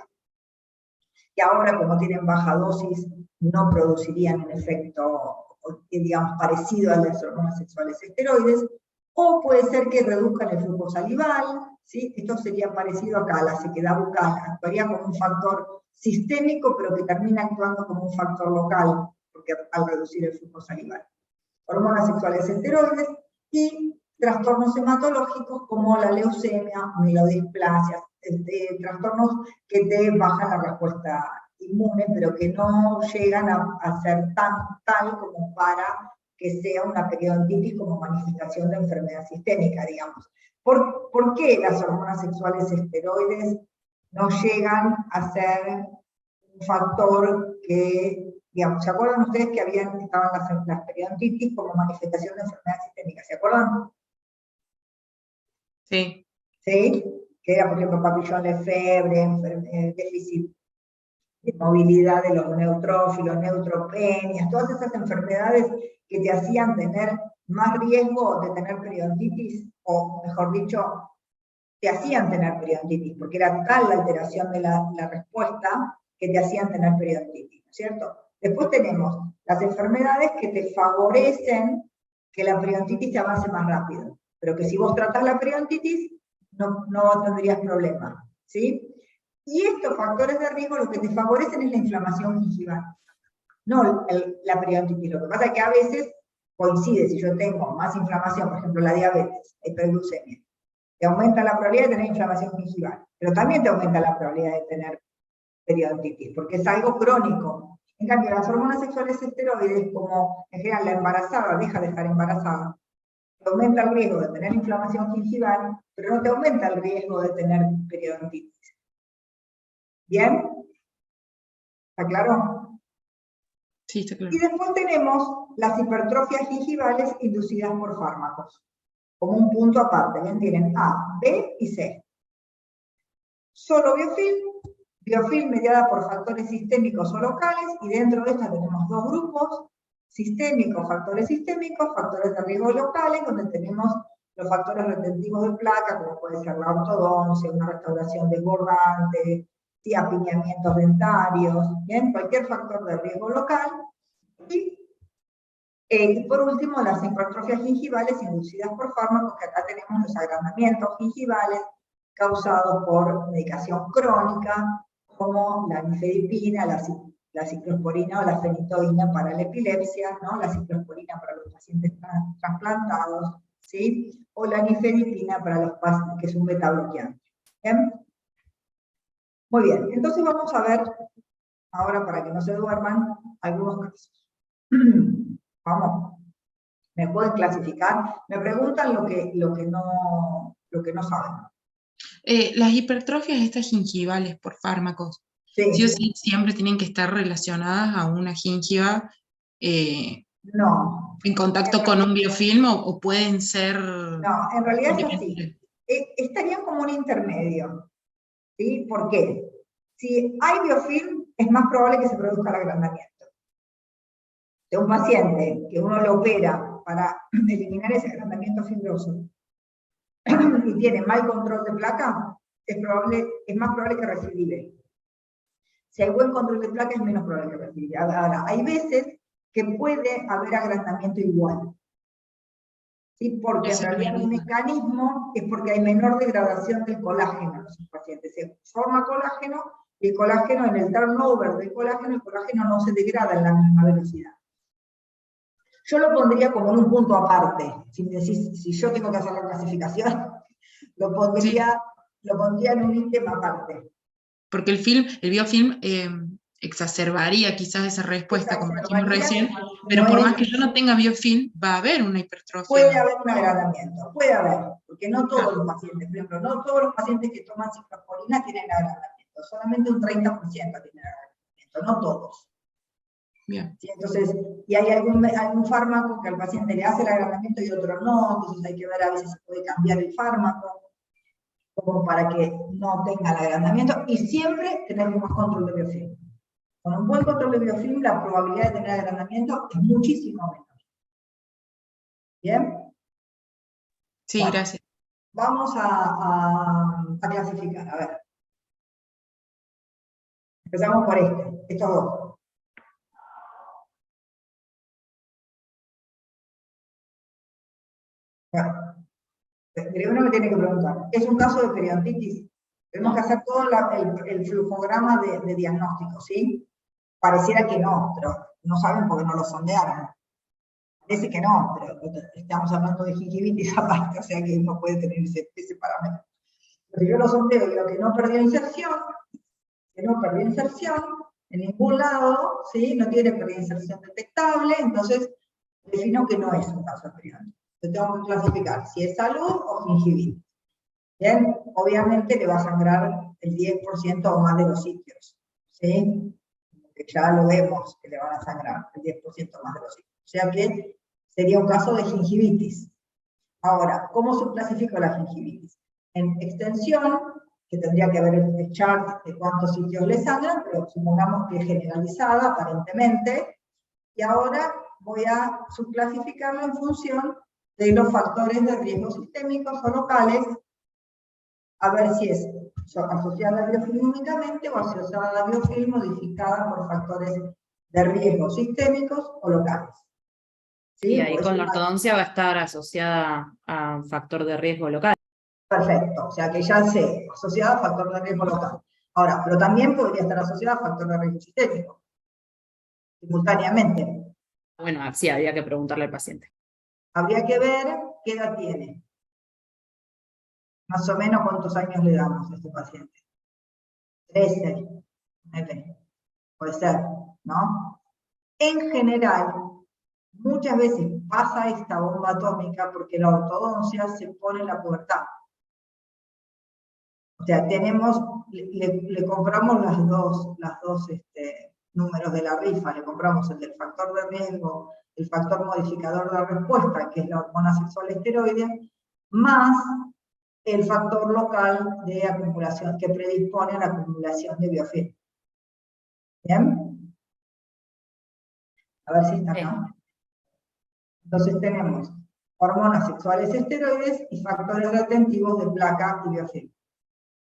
que ahora, como tienen baja dosis, no producirían un efecto, digamos, parecido al de las hormonas sexuales esteroides, o puede ser que reduzcan el flujo salival, ¿sí? Esto sería parecido acá a la sequedad bucal, actuaría como un factor sistémico, pero que termina actuando como un factor local, porque al reducir el flujo salival. Hormonas sexuales esteroides y trastornos hematológicos como la leucemia, mielodisplasias, trastornos que te bajan la respuesta inmune, pero que no llegan a ser tal como para que sea una periodontitis como manifestación de enfermedad sistémica, digamos. ¿Por qué las hormonas sexuales esteroides no llegan a ser un factor que, digamos, ¿se acuerdan ustedes que estaban las periodontitis como manifestación de enfermedad sistémica? ¿Se acuerdan? Sí. ¿Sí? Que era, por ejemplo, papillón de fiebre, déficit de movilidad de los neutrófilos, neutropenias, todas esas enfermedades que te hacían tener más riesgo de tener periodontitis, o mejor dicho, te hacían tener periodontitis, porque era tal la alteración de la respuesta que te hacían tener periodontitis, ¿no es cierto? Después tenemos las enfermedades que te favorecen que la periodontitis te avance más rápido, pero que si vos tratás la periodontitis, no tendrías problema, ¿sí? Y estos factores de riesgo lo que te favorecen es la inflamación gingival, no la periodontitis. Lo que pasa es que a veces coincide, si yo tengo más inflamación, por ejemplo la diabetes, hiperglucemia, te aumenta la probabilidad de tener inflamación gingival, pero también te aumenta la probabilidad de tener periodontitis, porque es algo crónico. En cambio, las hormonas sexuales esteroides, como en general la embarazada deja de estar embarazada, te aumenta el riesgo de tener inflamación gingival, pero no te aumenta el riesgo de tener periodontitis. ¿Bien? ¿Está claro? Sí, está claro. Y después tenemos las hipertrofias gingivales inducidas por fármacos, como un punto aparte. Bien, tienen A, B y C. Solo biofilm mediada por factores sistémicos o locales, y dentro de esta tenemos dos grupos, sistémicos, factores de riesgo locales, donde tenemos los factores retentivos de placa, como puede ser la ortodoncia, una restauración desbordante, ¿sí? Apiñamientos dentarios, ¿bien? Cualquier factor de riesgo local. Y por último, las hipertrofias gingivales inducidas por fármacos, que acá tenemos los agrandamientos gingivales causados por medicación crónica, como la nifedipina, la ciclosporina o la fenitoína para la epilepsia, ¿no? La ciclosporina para los pacientes trasplantados, ¿sí? O la nifedipina para los pacientes, que es un beta bloqueante. ¿Bien? Muy bien, entonces vamos a ver, ahora para que no se duerman, algunos casos. Vamos, ¿me pueden clasificar? Me preguntan lo que no saben. Las hipertrofias estas gingivales por fármacos, sí o sí siempre tienen que estar relacionadas a una gingiva no. en contacto con un biofilm o pueden ser... No, en realidad es así. Estarían como un intermedio. ¿Sí? ¿Por qué? Si hay biofilm, es más probable que se produzca el agrandamiento. De un paciente que uno lo opera para eliminar ese agrandamiento fibroso y tiene mal control de placa, es más probable que recidive. Si hay buen control de placa, es menos probable que recidive. Ahora, hay veces que puede haber agrandamiento igual. ¿Sí? Porque en realidad el mecanismo es porque hay menor degradación del colágeno en los pacientes. Se forma colágeno y el colágeno, en el turnover del colágeno, el colágeno no se degrada en la misma velocidad. Yo lo pondría como en un punto aparte. Si me decís, si yo tengo que hacer la clasificación, lo pondría en un ítem aparte. Porque el biofilm exacerbaría quizás esa respuesta, como dijimos recién, pero por más que yo no tenga biofilm, va a haber una hipertrofia. Puede haber un agrandamiento, puede haber, porque no todos los pacientes, por ejemplo, no todos los pacientes que toman ciclosporina tienen agrandamiento, solamente un 30% tienen agrandamiento, no todos. Bien. ¿Sí? Entonces, y hay algún fármaco que al paciente le hace el agrandamiento y otro no, entonces hay que ver a veces si se puede cambiar el fármaco, como para que no tenga el agrandamiento, y siempre tener un buen control de biofilm. Con un buen control de biofilm, la probabilidad de tener agrandamiento es muchísimo menor. ¿Bien? Sí, bueno, gracias. Vamos a clasificar, a ver. Empezamos por estos dos. Bueno, primero me tiene que preguntar, ¿es un caso de periodontitis? Tenemos que hacer todo el flujograma de diagnóstico, ¿sí? Pareciera que no, pero no saben porque no lo sondearon. Parece que no, pero estamos hablando de gingivitis aparte, o sea que no puede tener ese parámetro. Pero yo lo sondeo y veo que no perdió inserción, en ningún lado, ¿sí? No tiene pérdida de inserción detectable, entonces defino que no es un caso de periodontitis. Yo tengo que clasificar si es salud o gingivitis. Bien, obviamente le va a sangrar el 10% o más de los sitios, ¿sí? Que ya lo vemos que le van a sangrar el 10% más de los sitios. O sea que sería un caso de gingivitis. Ahora, ¿cómo se clasifica la gingivitis? En extensión, que tendría que ver el chart de cuántos sitios le sangran, pero supongamos que es generalizada, aparentemente, y ahora voy a subclasificarlo en función de los factores de riesgo sistémicos o locales, a ver si es asociada a biofilm únicamente o asociada a biofilm modificada por factores de riesgo sistémicos o locales. ¿Sí? Y ahí Por con eso la ortodoncia va a estar asociada a un factor de riesgo local. perfecto, o sea que ya sé, asociada a factor de riesgo local. Ahora, pero también podría estar asociada a factor de riesgo sistémico, simultáneamente. Bueno, sí, habría que preguntarle al paciente. Habría que ver qué edad tiene. Más o menos cuántos años le damos a este paciente. 13, 9, puede ser, ¿no? En general, muchas veces pasa esta bomba atómica porque la ortodoncia se pone en la pubertad. O sea, le compramos las dos números de la rifa, le compramos el del factor de riesgo, el factor modificador de respuesta, que es la hormona sexual esteroide, más el factor local de acumulación, que predispone a la acumulación de biofilm. ¿Bien? A ver si está acá. Entonces tenemos hormonas sexuales esteroides y factores retentivos de placa y biofilm.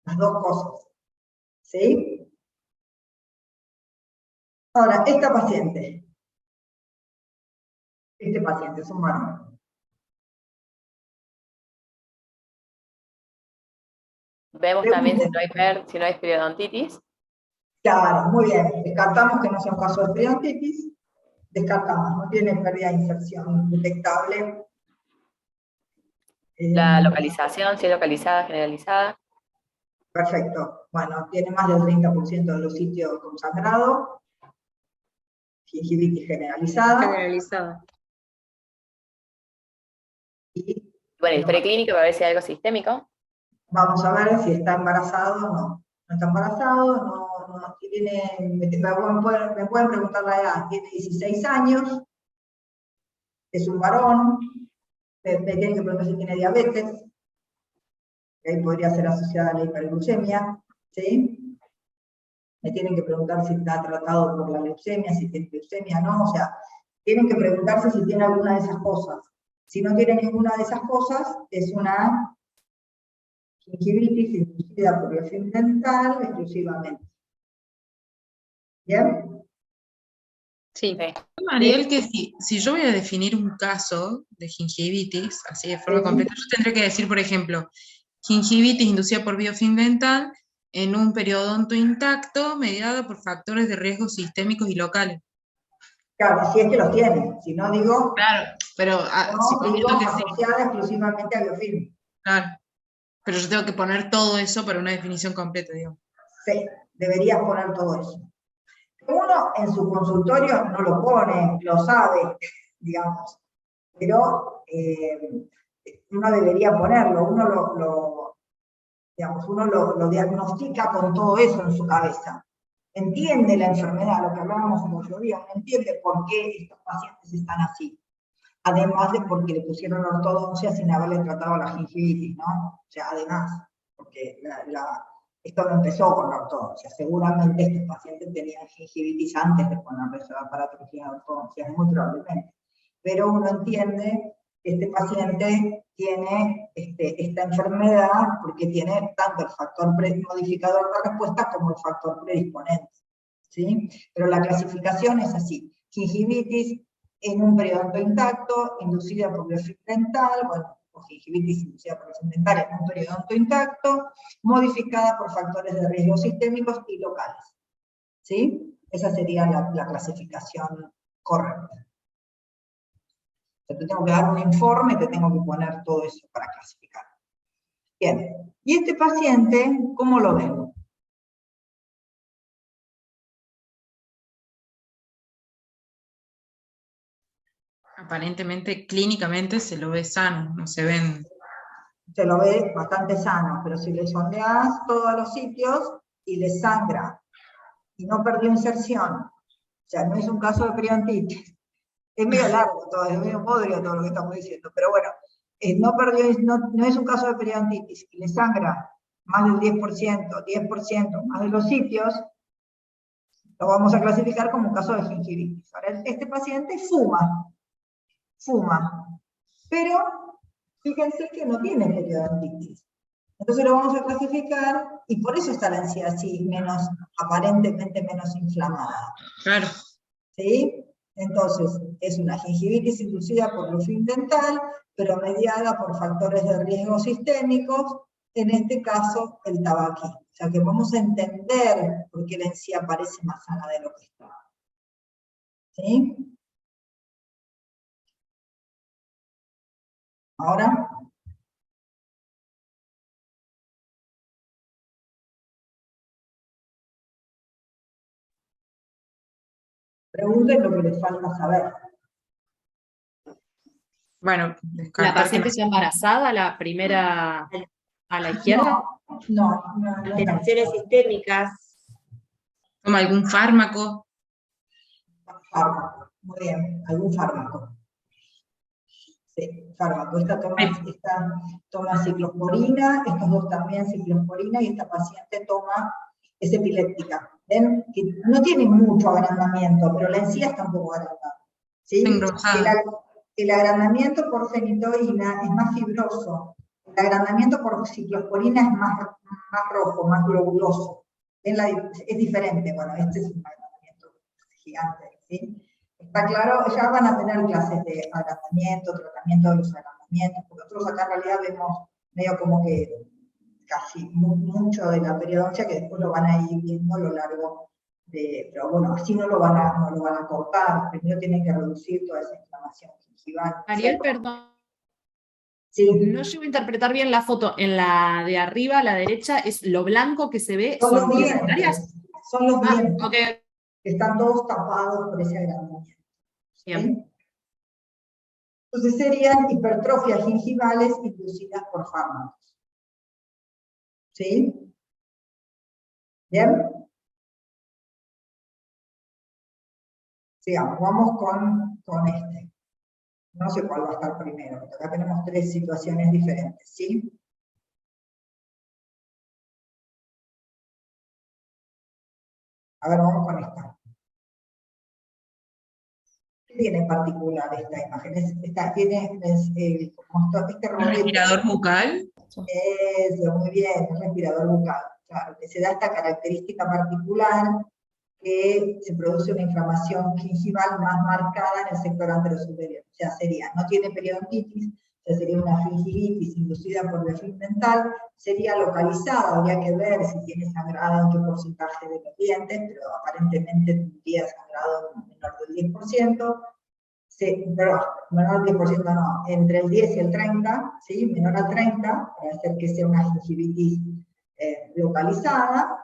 Las dos cosas. ¿Sí? Ahora, esta paciente. Este paciente es un varón. Vemos también si no hay periodontitis. Claro, muy bien. Descartamos que no sea un caso de periodontitis. Descartamos, no tiene pérdida de inserción detectable. La localización, si es localizada, generalizada. Perfecto. Bueno, tiene más del 30% de los sitios con sangrado. Gingivitis generalizada. Generalizada. Y Bueno, historia clínica para ver si hay algo sistémico. vamos a ver si está embarazado o no. No está embarazado, no tiene, me pueden preguntar la edad, tiene 16 años, es un varón, me tienen que preguntar si tiene diabetes, que ahí podría ser asociada a la hiperglucemia, ¿sí? Me tienen que preguntar si está tratado por la leucemia, si tiene leucemia, ¿no? O sea, tienen que preguntarse si tiene alguna de esas cosas. Si no tiene ninguna de esas cosas, es una gingivitis inducida por biofilm dental exclusivamente. ¿Bien? Sí. Mariel, que si yo voy a definir un caso de gingivitis, así de forma completa, yo tendré que decir, por ejemplo, gingivitis inducida por biofilm dental en un periodonto intacto mediado por factores de riesgo sistémicos y locales. Claro, si es que los tiene, si no digo, Claro, pero no digo suponiendo que sí, asociada exclusivamente a biofilm. claro. Pero yo tengo que poner todo eso para una definición completa, digo. Sí, deberías poner todo eso. Uno en su consultorio no lo pone, lo sabe, digamos, pero uno debería ponerlo, uno lo diagnostica con todo eso en su cabeza. Entiende la enfermedad, lo que hablábamos el otro día, uno entiende por qué estos pacientes están así. Además de porque le pusieron ortodoncia sin haberle tratado la gingivitis, ¿no? O sea, además, porque esto no empezó con la ortodoncia. Seguramente estos pacientes tenían gingivitis antes de ponerles el aparato que tiene ortodoncia, muy probablemente. Pero uno entiende que este paciente tiene esta enfermedad porque tiene tanto el factor modificador de respuesta como el factor predisponente. ¿Sí? Pero la clasificación es así. Gingivitis en un periodonto intacto, inducida por biofilm dental, bueno, o gingivitis inducida por biofilm dental en un periodonto intacto, modificada por factores de riesgo sistémicos y locales. ¿Sí? Esa sería la clasificación correcta. Yo te tengo que dar un informe, te tengo que poner todo eso para clasificar. Bien, y este paciente, ¿cómo lo ven? Aparentemente, clínicamente se lo ve sano, no se ven se lo ve bastante sano, pero si le sondeás todos los sitios y le sangra y no perdió inserción, o sea, no es un caso de periodontitis, es medio largo todo, es medio podrido todo lo que estamos diciendo, pero bueno, no es un caso de periodontitis y le sangra más del 10% más de los sitios, lo vamos a clasificar como un caso de gingivitis. Ahora, este paciente fuma, pero fíjense que no tiene periodontitis. Entonces lo vamos a clasificar, y por eso está la encía así, aparentemente menos inflamada. Claro. ¿Sí? Entonces, es una gingivitis inducida por biofilm dental, pero mediada por factores de riesgo sistémicos, en este caso el tabaquismo. O sea que vamos a entender por qué la encía parece más sana de lo que está. ¿Sí? Ahora. Pregunten lo que les falta saber. Bueno, ¿La descartar que paciente está embarazada, la primera a la izquierda? No. Alteraciones sistémicas. toma algún fármaco. Fármaco. Muy bien, algún fármaco. Sí, fármaco. Esta toma ciclosporina, estos dos también ciclosporina, y esta paciente es epiléptica. ¿Ven? Que no tiene mucho agrandamiento, pero la encía está un poco agrandada. ¿Sí? El agrandamiento por fenitoína es más fibroso. El agrandamiento por ciclosporina es más rojo, más globuloso. Es diferente. Bueno, este es un agrandamiento gigante. ¿Sí? Está claro, ya van a tener clases de agrandamiento, tratamiento de los agrandamientos, porque nosotros acá en realidad vemos medio como que casi mucho de la periodoncia que después lo van a ir viendo a lo largo de, pero bueno, así no lo van a cortar, primero tienen que reducir toda esa inflamación gingival. Ariel, perdón. Sí. No llego a interpretar bien la foto. En la de arriba, a la derecha, es lo blanco que se ve. Son los dientes. dientes, son los dientes, Okay. que están todos tapados por ese agrandamiento. ¿Sí? Entonces serían hipertrofias gingivales inducidas por fármacos. ¿Sí? ¿Bien? Sigamos, vamos con este. No sé cuál va a estar primero, porque acá tenemos tres situaciones diferentes, ¿sí? A ver, vamos con esta. ¿Qué tiene en particular esta imagen? Tiene este ¿Un respirador bucal? Eso, muy bien, un respirador bucal. Claro, que se da esta característica particular que se produce una inflamación gingival más marcada en el sector anterosuperior. O sea, no tiene periodontitis, o sea, sería una gingivitis inducida por biofilm dental, sería localizada, habría que ver si tiene sangrado, en qué porcentaje de los dientes, pero aparentemente tendría sangrado menor del 10%, perdón, menor del 10% no, entre el 10 y el 30, ¿sí? Menor al 30, para hacer que sea una gingivitis localizada,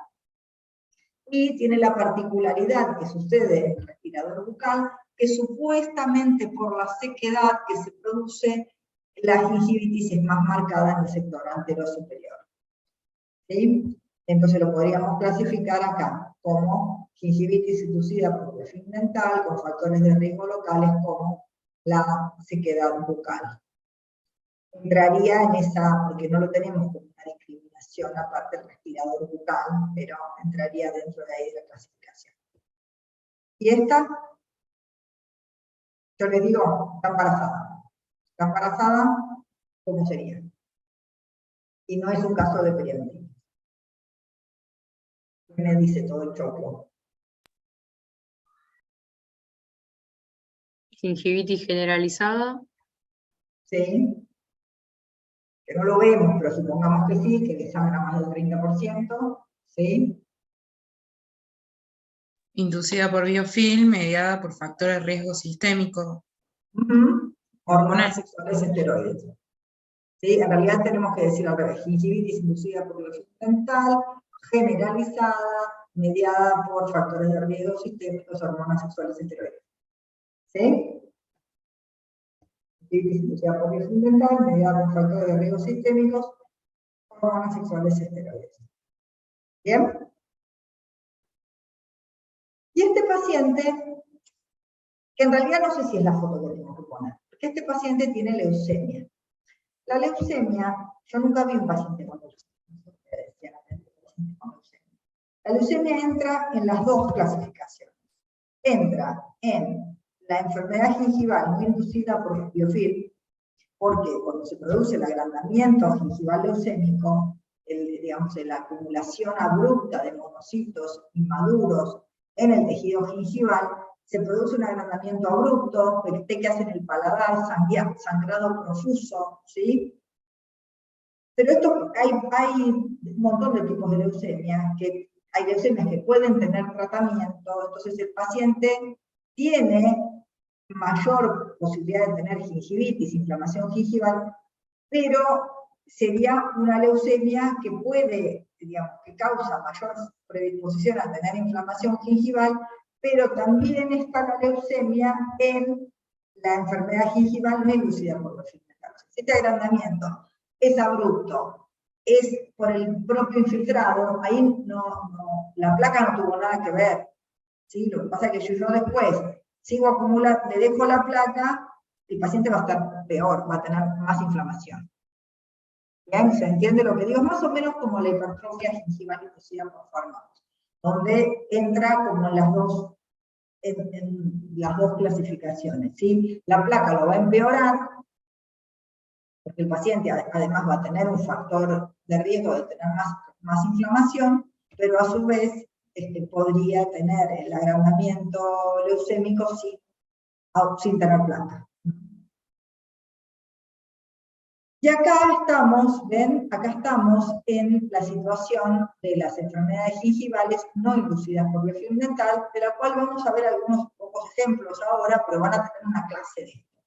y tiene la particularidad que sucede en el respirador bucal, que supuestamente por la sequedad que se produce, la gingivitis es más marcada en el sector anterosuperior. ¿Sí? Entonces lo podríamos clasificar acá como gingivitis inducida por biofilm dental, con factores de riesgo locales como la sequedad bucal. Entraría en esa, porque no lo tenemos como una discriminación aparte del respirador bucal, pero entraría dentro de ahí de la clasificación. Y esta, yo les digo, está embarazada. Está embarazada, ¿cómo sería? Y no es un caso de periodontitis. Me dice todo el choclo. Gingivitis generalizada. ¿Sí? Que no lo vemos, pero supongamos que sí, que le sangra más del 30%, ¿sí? Inducida por biofilm, mediada por factores de riesgo sistémico. Hormonas sexuales esteroides. ¿Sí? En realidad tenemos que decir al revés, gingivitis inducida por biofilm dental, generalizada, mediada por factores de riesgo sistémicos, hormonas sexuales esteroides. ¿Sí? gingivitis inducida por biofilm dental, mediada por factores de riesgo sistémicos, hormonas sexuales esteroides. ¿Bien? Y este paciente, que en realidad no sé si es la foto que tengo que poner, porque este paciente tiene leucemia. La leucemia, yo nunca vi un paciente con leucemia. La leucemia entra en las dos clasificaciones. Entra en la enfermedad gingival no inducida por biofilm, porque cuando se produce el agrandamiento gingival leucémico, digamos, la acumulación abrupta de monocitos inmaduros en el tejido gingival, se produce un agrandamiento abrupto, peritecas en el paladar, sangrado profuso, ¿sí? Pero esto, hay un montón de tipos de leucemia, que hay leucemias que pueden tener tratamiento, entonces el paciente tiene mayor posibilidad de tener gingivitis, inflamación gingival, pero sería una leucemia que puede, digamos, que causa mayor predisposición a tener inflamación gingival, pero también está la leucemia en la enfermedad gingival no inducida por biofilm dental. Este agrandamiento es abrupto, es por el propio infiltrado, ahí la placa no tuvo nada que ver, ¿sí? Lo que pasa es que yo después sigo acumulando, le dejo la placa, el paciente va a estar peor, va a tener más inflamación. ¿Bien? ¿Se entiende lo que digo? Es más o menos como la hipertrofia gingival inducida por fármacos, donde entra como en las dos clasificaciones, ¿sí? La placa lo va a empeorar, porque el paciente además va a tener un factor de riesgo de tener más inflamación, pero a su vez podría tener el agrandamiento leucémico sin tener placa. Y acá estamos, ¿ven? Acá estamos en la situación de las enfermedades gingivales no inducidas por biofilm dental, de la cual vamos a ver algunos pocos ejemplos ahora, pero van a tener una clase de esto.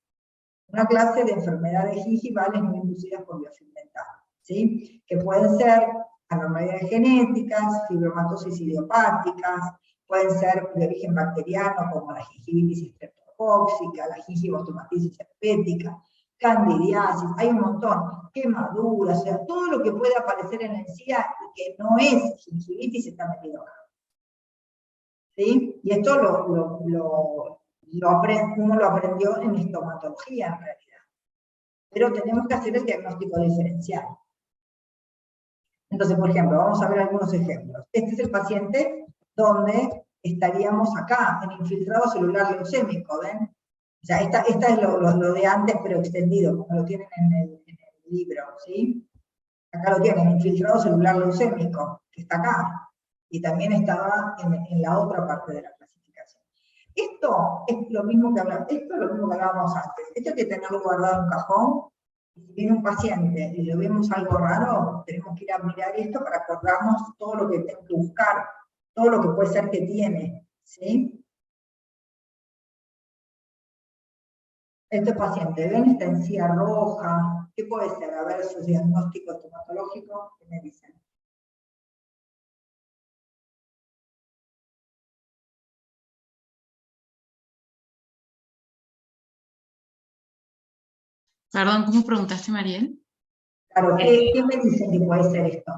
Una clase de enfermedades gingivales no inducidas por biofilm dental, ¿sí? Que pueden ser anormalidades genéticas, fibromatosis idiopáticas, pueden ser de origen bacteriano, como la gingivitis streptocóxica, la gingivostomatitis herpética, candidiasis, hay un montón, quemaduras, o sea, todo lo que puede aparecer en la encía y que no es gingivitis está metido acá. ¿Sí? Y esto uno lo aprendió en estomatología en realidad. Pero tenemos que hacer el diagnóstico diferencial. Entonces, por ejemplo, vamos a ver algunos ejemplos. Este es el paciente donde estaríamos acá, en infiltrado celular leucémico, ¿ven? O sea, esta es lo de antes, pero extendido, como lo tienen en el libro, ¿sí? Acá lo tienen, infiltrado celular leucémico, que está acá. Y también estaba en la otra parte de la clasificación. Esto es lo mismo que hablábamos antes. Esto hay que tenerlo guardado en un cajón. Si viene un paciente y le vemos algo raro, tenemos que ir a mirar esto para acordarnos todo lo que tengo que buscar, todo lo que puede ser que tiene, ¿sí? Este paciente, ¿ven esta encía roja? ¿Qué puede ser? A ver su diagnóstico estomatológico, ¿qué me dicen? Perdón, ¿cómo preguntaste, Mariel? Claro, ¿qué me dicen que puede ser esto?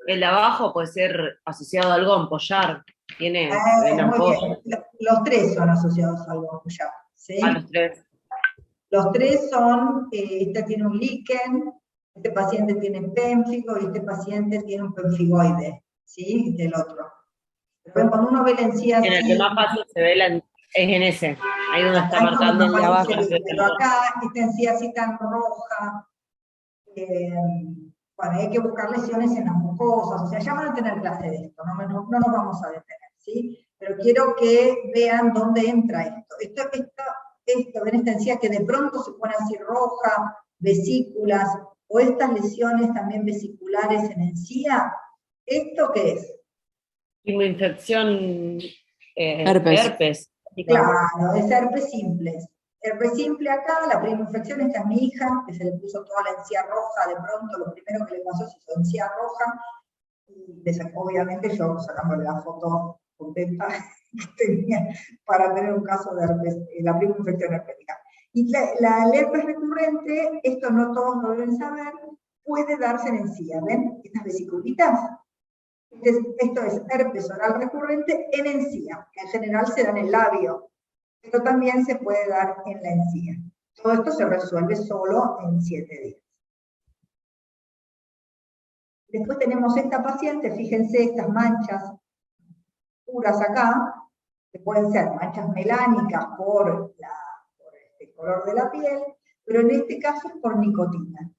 El de abajo puede ser asociado a algo a ampollar. Tiene vena Muy ampolla. bien. Los tres son asociados a algo ya, ¿sí? A los tres. Los tres son, este tiene un líquen, este paciente tiene pénfigo y este paciente tiene un penfigoide, ¿sí? Este es el otro. Pero cuando uno ve la encía En el que así, más fácil se ve es en ese. Ahí donde está ahí cuando marcando el de no abajo. aparece, pero acá, esta encía así tan roja, bueno, hay que buscar lesiones en las mucosas, o sea, ya van a tener clase de esto, no nos vamos a detener, ¿sí? Pero quiero que vean dónde entra esto. Esto, ven esta encía que de pronto se pone así roja, vesículas, o estas lesiones también vesiculares en encía, ¿esto qué es? Infección Herpes. herpes. Claro, es herpes simples. Herpes simple acá, la primera infección, esta es mi hija, que se le puso toda la encía roja, de pronto lo primero que le pasó se hizo encía roja, y obviamente yo sacándole la foto contenta que tenía para tener un caso de herpes, la primera infección herpética. Y el herpes recurrente, esto no todos lo deben saber, puede darse en encía. ¿Ven? Estas vesiculitas. Esto es herpes oral recurrente en encía, que en general se da en el labio, pero también se puede dar en la encía. Todo esto se resuelve solo en 7 días. Después tenemos esta paciente, fíjense estas manchas puras acá, que pueden ser manchas melánicas por el color de la piel, pero en este caso es por nicotina.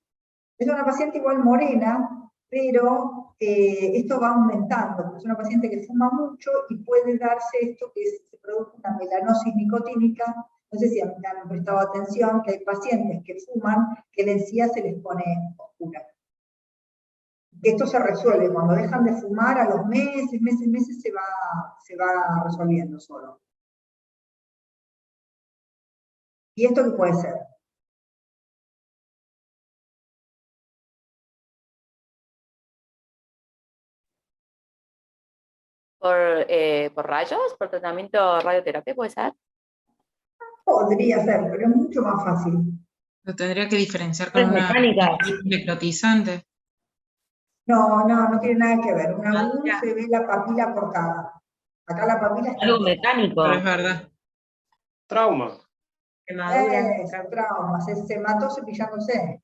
Es una paciente igual morena, pero esto va aumentando, porque es una paciente que fuma mucho y puede darse esto que se produce una melanosis nicotínica. No sé si han prestado atención que hay pacientes que fuman que la encía se les pone oscura. Esto se resuelve cuando dejan de fumar, a los meses se va resolviendo solo. ¿Y esto qué puede ser? ¿Por rayos? ¿Por tratamiento radioterapia puede ser? Podría ser, pero es mucho más fácil. Lo tendría que diferenciar con una Mecánicas. necrotizante. No tiene nada que ver. Una Ah, UN ya. se ve la papila cortada. Acá la papila está Algo entera. mecánico. Pero es verdad. Trauma. Trauma, se mató cepillándose.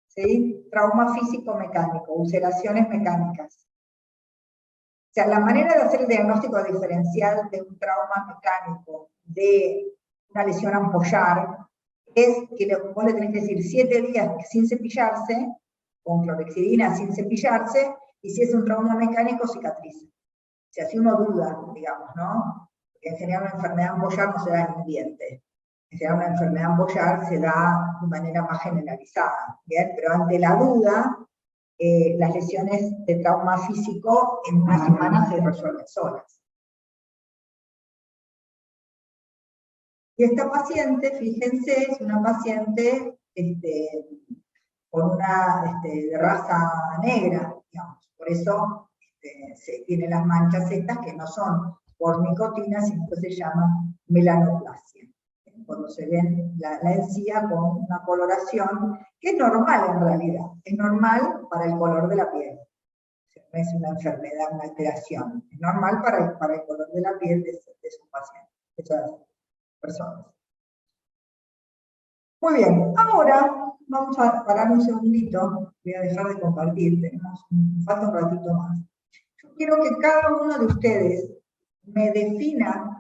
¿Sí? Trauma físico-mecánico, ulceraciones mecánicas. O sea, la manera de hacer el diagnóstico diferencial de un trauma mecánico de una lesión ampollar es que vos le tenés que decir 7 días sin cepillarse, con clorexidina sin cepillarse, y si es un trauma mecánico, cicatriza. O sea, si uno duda, digamos, ¿no? Porque en general una enfermedad ampollar no se da en un diente. En general una enfermedad ampollar se da de manera más generalizada, ¿bien? Pero ante la duda, las lesiones de trauma físico en una semana se resuelven solas. Y esta paciente, fíjense, es una paciente con una de raza negra, digamos. Por eso se tiene las manchas estas que no son por nicotina, sino que se llaman melanoplasia. Cuando se ven la encía con una coloración que es normal en realidad, es normal para el color de la piel. O sea, no es una enfermedad, una alteración, es normal para el color de la piel de esos pacientes, de esas personas. Muy bien, ahora vamos a parar un segundito, voy a dejar de compartir, falta un ratito más. Yo quiero que cada uno de ustedes me defina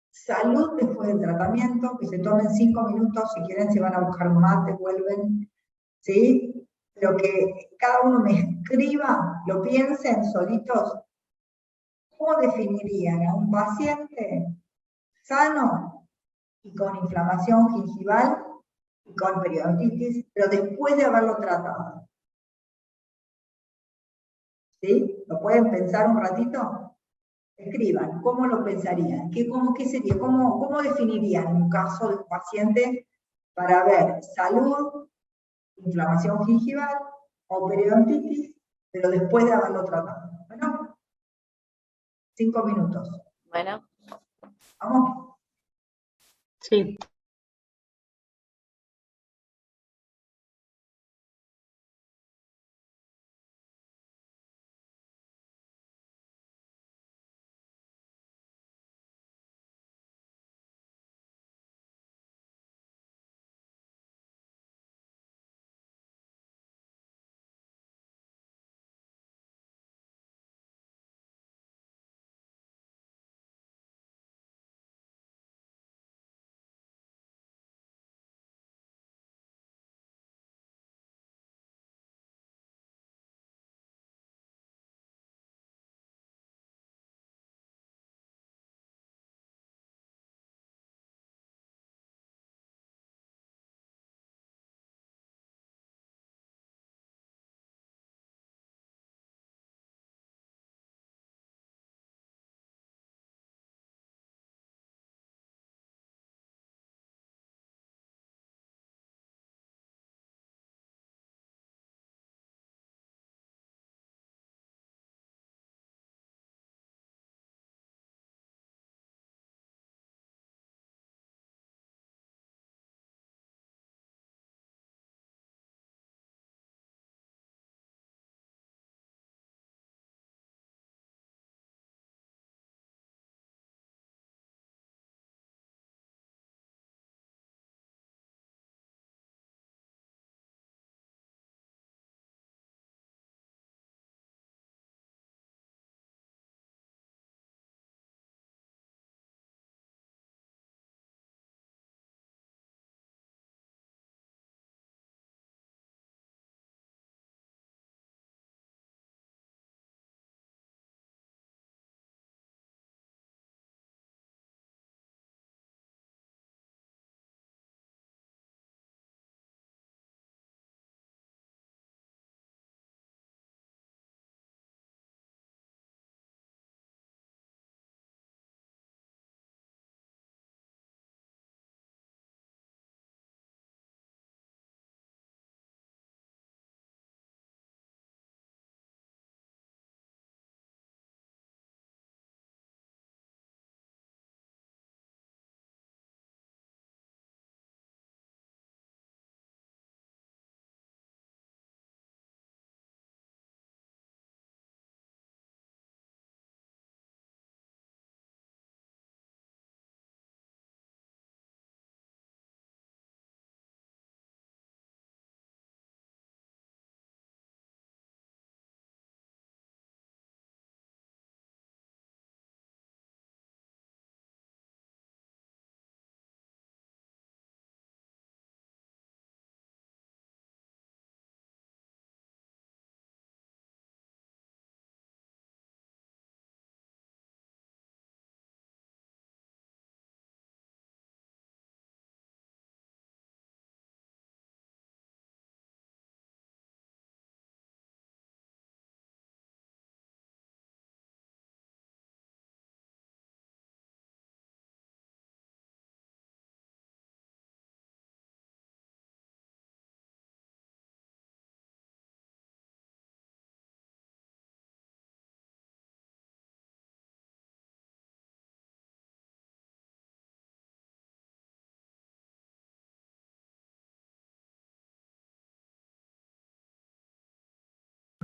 salud después del tratamiento, que se tomen 5 minutos, si quieren se van a buscar un mate, vuelven, ¿sí? Pero que cada uno me escriba, lo piensen solitos, ¿cómo definirían a un paciente sano y con inflamación gingival y con periodontitis, pero después de haberlo tratado? ¿Sí? ¿Lo pueden pensar un ratito? Escriban, ¿cómo lo pensarían? ¿Qué sería? ¿Cómo definirían un caso de un paciente para ver salud, inflamación gingival o periodontitis, pero después de haberlo tratado? Bueno, 5 minutos. Bueno. ¿Vamos? Sí.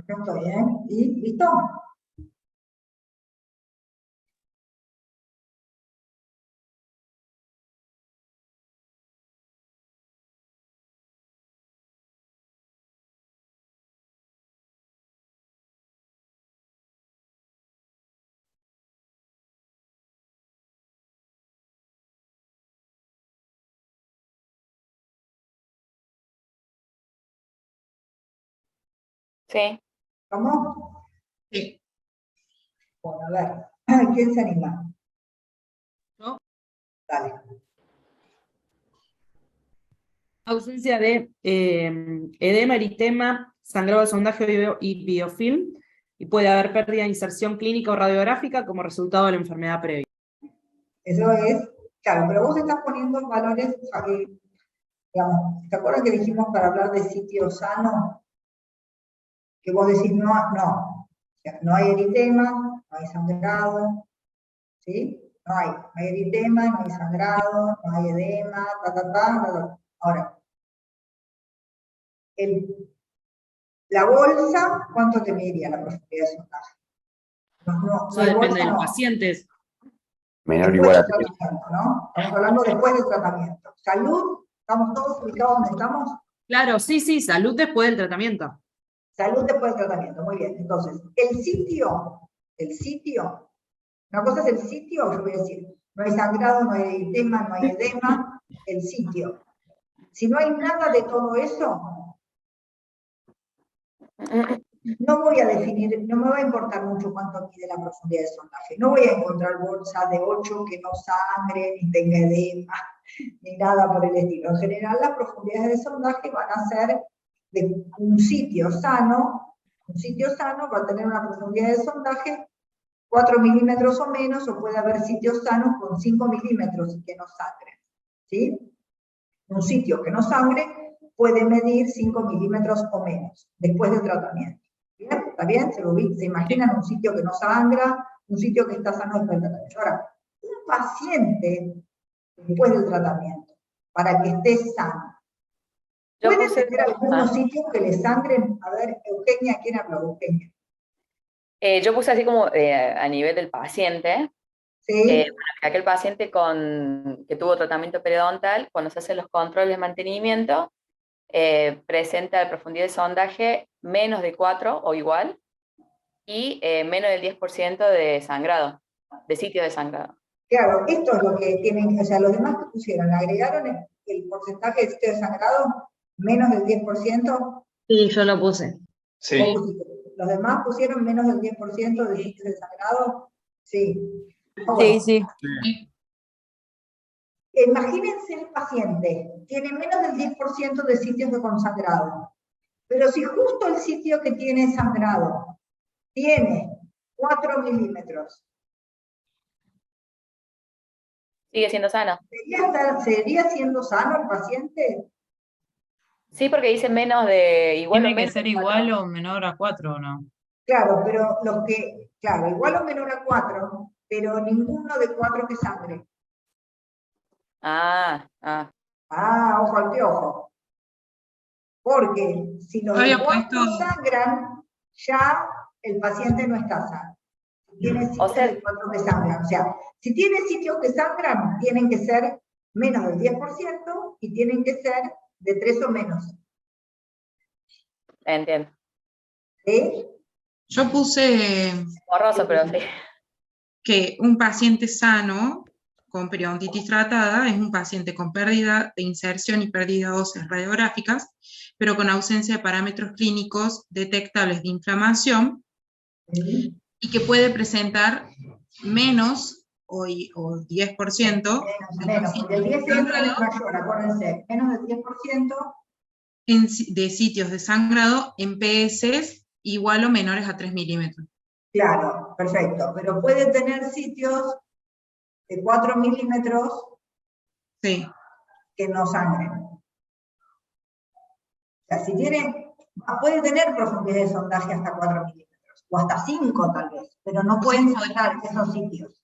Acá estoy, ¿eh? ¿Y listo? Sí. ¿Cómo? Sí. Bueno, a ver, ¿quién se anima? ¿No? Dale. Ausencia de edema, eritema, sangrado de sondaje y biofilm, y puede haber pérdida de inserción clínica o radiográfica como resultado de la enfermedad previa. Eso es, claro, pero vos estás poniendo valores, digamos, ¿te acuerdas que dijimos para hablar de sitio sano? Que vos decís no, o sea, no hay eritema, no hay sangrado, ¿sí? No hay eritema, no hay sangrado, no hay edema, ta. Ahora, la bolsa, ¿cuánto te mediría la profundidad de sondaje? Eso hay depende bolsa, del no. paciente. Menor o Después igual del a 3. tratamiento, ¿no? Estamos hablando después del tratamiento. Salud, ¿estamos todos ubicados donde estamos? Claro, sí, salud después del tratamiento. Salud después del tratamiento, muy bien. Entonces, el sitio, una cosa es el sitio, yo voy a decir, no hay sangrado, no hay eritema, no hay edema, el sitio. Si no hay nada de todo eso, no voy a definir, no me va a importar mucho cuánto mide la profundidad de sondaje. No voy a encontrar bolsa de 8 que no sangre, ni tenga edema, ni nada por el estilo. En general, las profundidades de sondaje van a ser de un sitio sano va a tener una profundidad de sondaje 4 milímetros o menos, o puede haber sitios sanos con 5 milímetros y que no sangren, ¿sí? Un sitio que no sangre puede medir 5 milímetros o menos después del tratamiento. ¿Bien? ¿Está bien? ¿Se imaginan un sitio que no sangra, un sitio que está sano después del tratamiento? Ahora, un paciente después del tratamiento, para que esté sano, ¿puede tener algunos sitios que le sangren? A ver, Eugenia, ¿quién habló? Eugenia. Yo puse así como a nivel del paciente. Sí. Bueno, aquel paciente que tuvo tratamiento periodontal, cuando se hacen los controles de mantenimiento, presenta profundidad de sondaje menos de 4 o igual, y menos del 10% de sangrado, de sitio de sangrado. Claro, esto es lo que tienen, o sea, los demás que pusieron, agregaron el porcentaje de sitio de sangrado menos del 10%. Sí, yo lo puse. Sí. ¿Los demás pusieron menos del 10% de sitio de sangrado? Sí. Sí. Imagínense el paciente, tiene menos del 10% de sitios de consangrado, pero si justo el sitio que tiene sangrado tiene 4 milímetros, ¿Sigue siendo sano? ¿Sería siendo sano el paciente? Sí, porque dice menos de igual Tiene o que menos ser de 4. igual o menor a 4, ¿o no? Claro, pero claro, igual o menor a 4, pero ninguno de 4 que sangre. Ojo al piojo. Porque si los de 4 sangran, ya el paciente no está sano. Tiene sitios de 4 que sangran. O sea, si tiene sitios que sangran, tienen que ser menos del 10% y tienen que ser de 3 o menos. Entiendo. ¿Sí? Yo puse Borroso, pero sí. que un paciente sano con periodontitis tratada es un paciente con pérdida de inserción y pérdida óseas radiográficas, pero con ausencia de parámetros clínicos detectables de inflamación, y que puede presentar menos o 10%. Menos, porque el 10% es mayor, acuérdense, menos del 10% de sitios de sangrado en PS igual o menores a 3 milímetros. Claro, perfecto, pero puede tener sitios de 4 milímetros sí, que no sangren. O sea, puede tener profundidad de sondaje hasta 4 milímetros, o hasta 5 tal vez, pero no pueden sangrar esos sitios.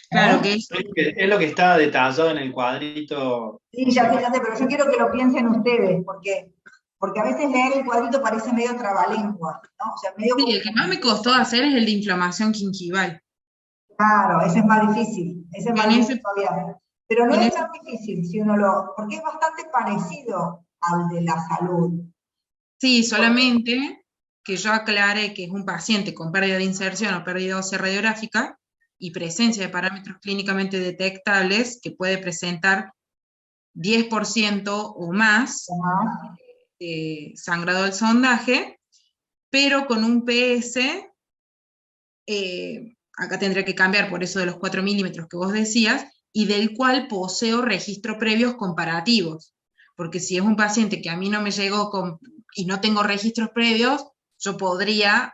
Claro que es lo que está detallado en el cuadrito. Sí, ya fíjate, pero yo quiero que lo piensen ustedes, porque Porque a veces leer el cuadrito parece medio trabalengua, ¿no? O sea, medio Sí, el que más me costó hacer es el de inflamación gingival. claro, ese es más difícil, ese es más En difícil ese- todavía. Pero no en es ese- tan difícil si uno porque es bastante parecido al de la salud. Sí, solamente que yo aclaré que es un paciente con pérdida de inserción o pérdida ósea radiográfica y presencia de parámetros clínicamente detectables que puede presentar 10% o más Ajá. de sangrado del sondaje, pero con un PS, acá tendría que cambiar por eso de los 4 milímetros que vos decías, y del cual poseo registros previos comparativos. Porque si es un paciente que a mí no me llegó y no tengo registros previos, yo podría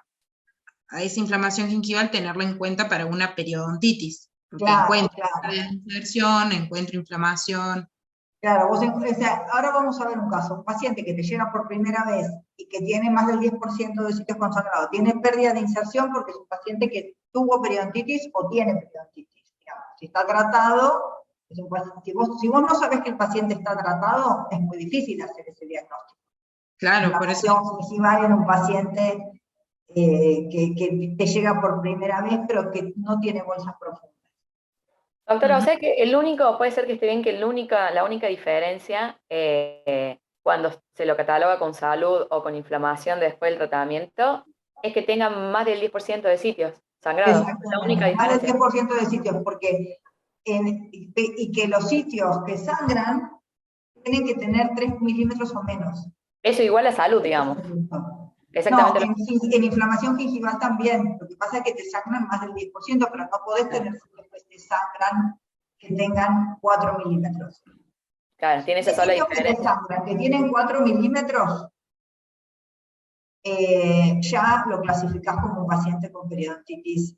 a esa inflamación gingival tenerla en cuenta para una periodontitis. Porque Claro, encuentro claro. inserción, encuentro inflamación. Claro, o sea, ahora vamos a ver un caso, un paciente que te llega por primera vez y que tiene más del 10% de sitios consangrados, tiene pérdida de inserción porque es un paciente que tuvo periodontitis o tiene periodontitis. Digamos. Si está tratado, si vos no sabés que el paciente está tratado, es muy difícil hacer ese diagnóstico. Claro, por eso. Inflamación gingival en un paciente que te llega por primera vez, pero que no tiene bolsas profundas. Doctora, o sea que puede ser que esté bien que la única diferencia cuando se lo cataloga con salud o con inflamación después del tratamiento es que tenga más del 10% de sitios sangrados. Es la única Exactamente, más del diferencia. 10% de sitios, porque y que los sitios que sangran tienen que tener 3 milímetros o menos. Eso igual a salud, digamos. Exactamente No, lo mismo. en inflamación gingival también. Lo que pasa es que te sangran más del 10%, pero no podés tener sitios que te sangran que tengan 4 milímetros. Claro, tiene esa Los sola sitios que te diferencia. sangran, que tienen 4 milímetros, ya lo clasificás como un paciente con periodontitis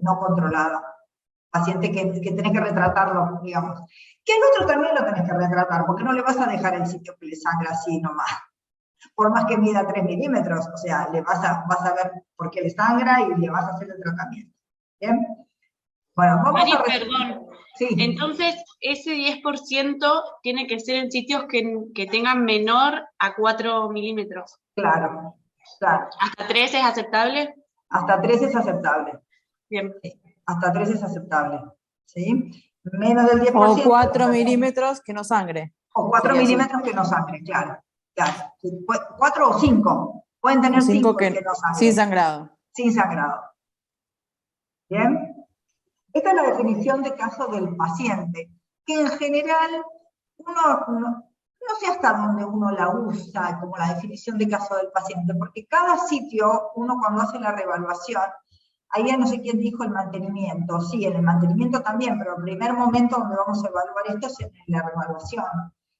no controlada. Paciente que tenés que retratarlo, digamos. Que el otro también lo tenés que retratar, porque no le vas a dejar el sitio que le sangra así nomás. Por más que mida 3 milímetros, o sea, vas a ver por qué le sangra y le vas a hacer el tratamiento. ¿Bien? Bueno, vamos Mari, a perdón. Sí. Entonces, ese 10% tiene que ser en sitios que tengan menor a 4 milímetros. Claro, claro. ¿Hasta 3 es aceptable? Hasta 3 es aceptable. Bien. Hasta 3 es aceptable. ¿Sí? Menos del 10%. O 4 milímetros que no sangre. O 4 milímetros que no sangre, claro. 4 o 5. Pueden tener 5 que no sangre. Sin sangrado. Sin sangrado. ¿Bien? Esta es la definición de caso del paciente, que en general uno no sé hasta dónde uno la usa como la definición de caso del paciente, porque cada sitio, uno cuando hace la reevaluación, ahí ya no sé quién dijo el mantenimiento, sí, en el mantenimiento también, pero el primer momento donde vamos a evaluar esto es en la reevaluación.